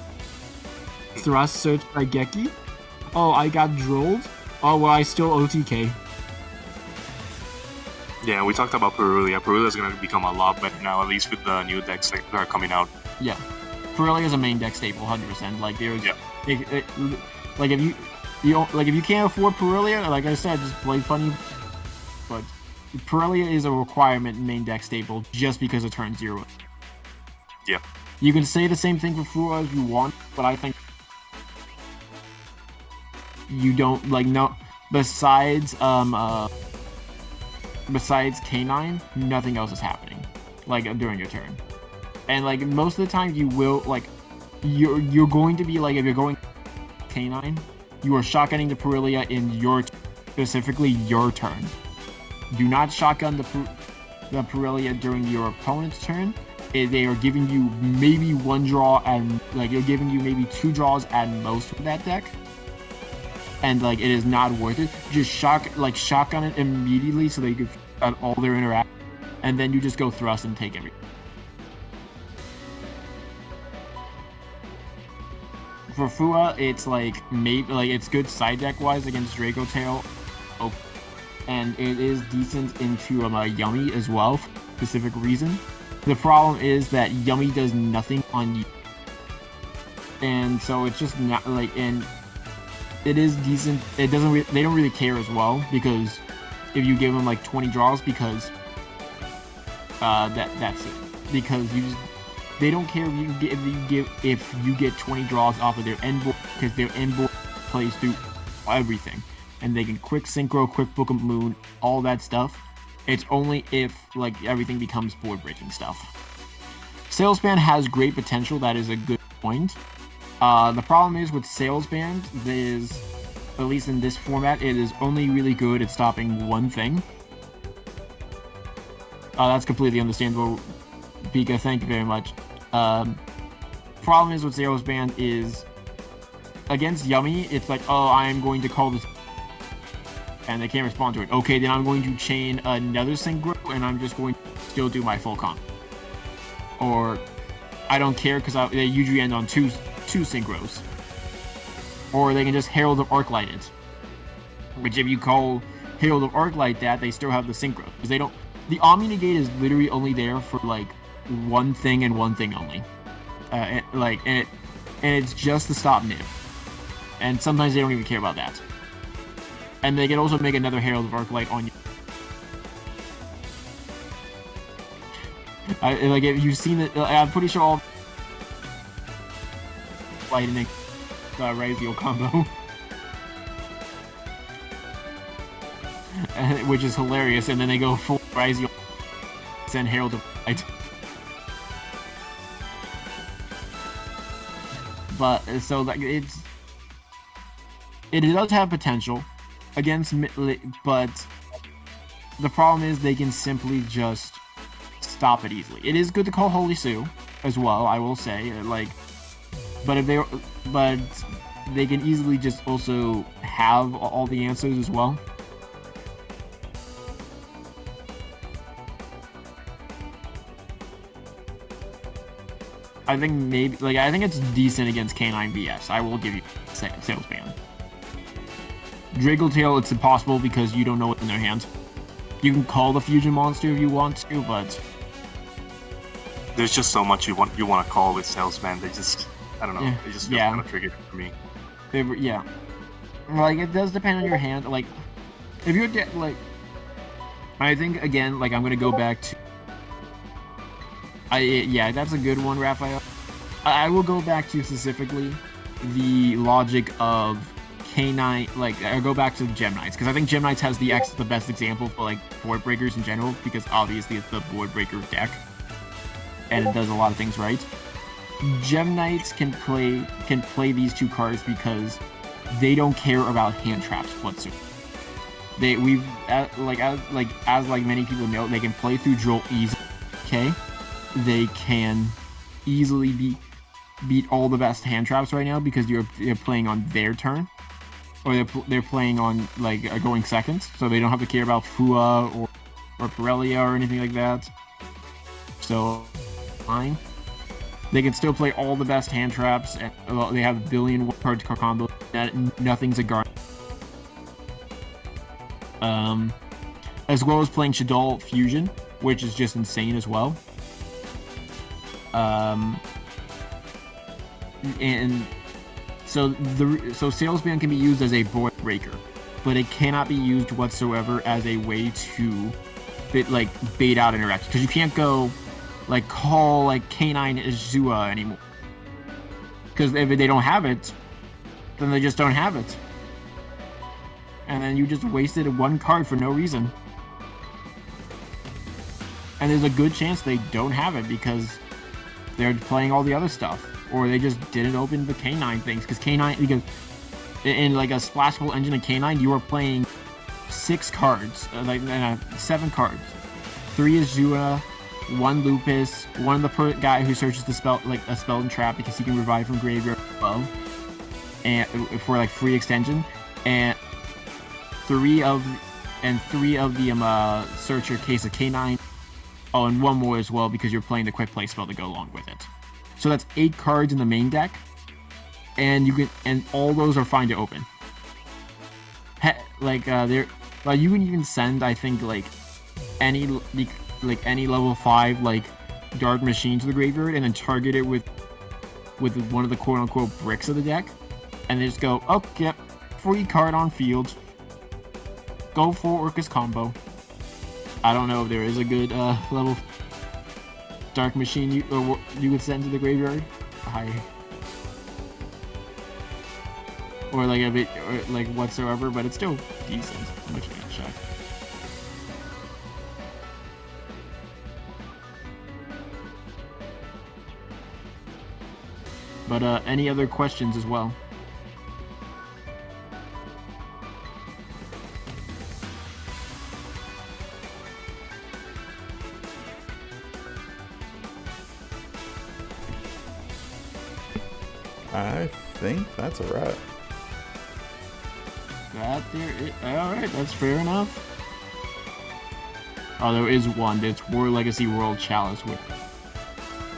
thrust search Raigeki. Oh, I got drilled. Oh well, I still OTK. Yeah, we talked about Purulia. Purulia is going to become a lot better now, at least with the new decks that are coming out. Yeah. Purulia is a main deck staple, 100%. Like there's, like if you can't afford Purulia, like I said, just play funny. But Purulia is a requirement main deck staple just because of turn 0. Yeah. You can say the same thing for Fua if you want, but I think you don't like no. Besides K9, nothing else is happening like during your turn. And like most of the time you will like you're going to be like, if you're going K9, you are shotgunning the Purulia in specifically your turn. Do not shotgun the Purulia during your opponent's turn. They are giving you maybe one draw and like you're giving you maybe 2 draws at most with that deck. And like it is not worth it. Just shotgun it immediately so that you can at all their interaction, and then you just go thrust and take everything. For Fua, it's like maybe like it's good side deck wise against Draco Tail, and it is decent into Yummy as well for a specific reason. The problem is that Yummy does nothing on you, and so it's just not like, and it is decent. It doesn't. They don't really care as well, because if you give them like 20 draws, because that's it. Because you just. They don't care if you get 20 draws off of their end board, because their end board plays through everything, and they can quick synchro, quick book of moon, all that stuff. It's only if like everything becomes board breaking stuff. Salesband has great potential. That is a good point. The problem is with Salesband is, at least in this format, it is only really good at stopping one thing. That's completely understandable, Pika. Thank you very much. Problem is with Zero's Band is against Yummy, it's like, oh, I'm going to call this, and they can't respond to it. Okay, then I'm going to chain another synchro, and I'm just going to still do my full comp. Or I don't care, because they usually end on two synchros. Or they can just Herald of Arclight it, which if you call Herald of Arclight that, they still have the synchro, because they don't. The Omni Negate is literally only there for like one thing and one thing only, and it's just to stop Nib, and sometimes they don't even care about that. And they can also make another Herald of Arclight on you. Like if you've seen it, I'm pretty sure all lightning Raziel combo, which is hilarious. And then they go full Raziel, send Herald of Light. But so like it does have potential against, but the problem is they can simply just stop it easily. It is good to call Holy Sue as well, I will say, like, but they can easily just also have all the answers as well. I think maybe, like, I think it's decent against K9 BS. I will give you Salesman. Draco Tail, it's impossible because you don't know what's in their hand. You can call the fusion monster if you want to, but there's just so much you want to call with Salesman. They just, I don't know. Yeah. It just feels kind of triggered for me. Yeah, like it does depend on your hand. Like if you're like, I think again, like I'm gonna go back to Yeah, that's a good one, Raphael. I will go back to specifically the logic of K9. Like, I go back to Gem Knights because I think Gem Knights has the best example for like board breakers in general because obviously it's the board breaker deck, and it does a lot of things right. Gem Knights can play these two cards because they don't care about hand traps whatsoever. As many people know, they can play through Droll easily. Okay, they can easily beat all the best hand traps right now because they're playing on their turn, or they're playing on like going second, so they don't have to care about Fua or Pirellia or anything like that. So, fine. They can still play all the best hand traps, and they have a billion card combos. Nothing's a guard. As well as playing Shaddoll Fusion, which is just insane as well. And so Salesman can be used as a board breaker, but it cannot be used whatsoever as a way to bait out interaction, because you can't go call K9 Azua anymore, because if they don't have it, then they just don't have it, and then you just wasted one card for no reason. And there's a good chance they don't have it because they're playing all the other stuff, or they just didn't open the K9 things, because in like a splashable engine of K9, you are playing 6 cards, 7 cards. 3 Azua, 1 Lupus, 1 the guy who searches the spell, a spell and trap, because he can revive from graveyard above, and for free extension, and 3 of the searcher case of K9. Oh, and 1 more as well, because you're playing the quick play spell to go along with it. So that's 8 cards in the main deck, and all those are fine to open. You can even send, I think, any level 5 dark machine to the graveyard, and then target it with one of the quote unquote bricks of the deck, and they just go, oh, yep, free card on field. Go for Orcus combo. I don't know if there is a good level dark machine you would send to the graveyard. Or a bit or whatsoever, but it's still decent. I'm actually gonna check. But any other questions as well? I think that's a wrap. Alright, that's fair enough. Oh, there is one. It's War Legacy World Chalice, which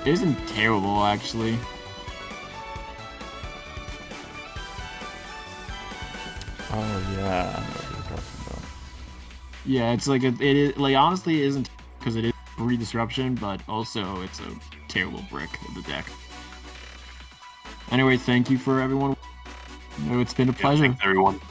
isn't terrible, actually. Oh, yeah. I know what you're talking about. Yeah, it's honestly, it isn't, because it is free disruption, but also it's a terrible brick of the deck. Anyway, thank you for everyone. It's been a pleasure. Thanks, everyone.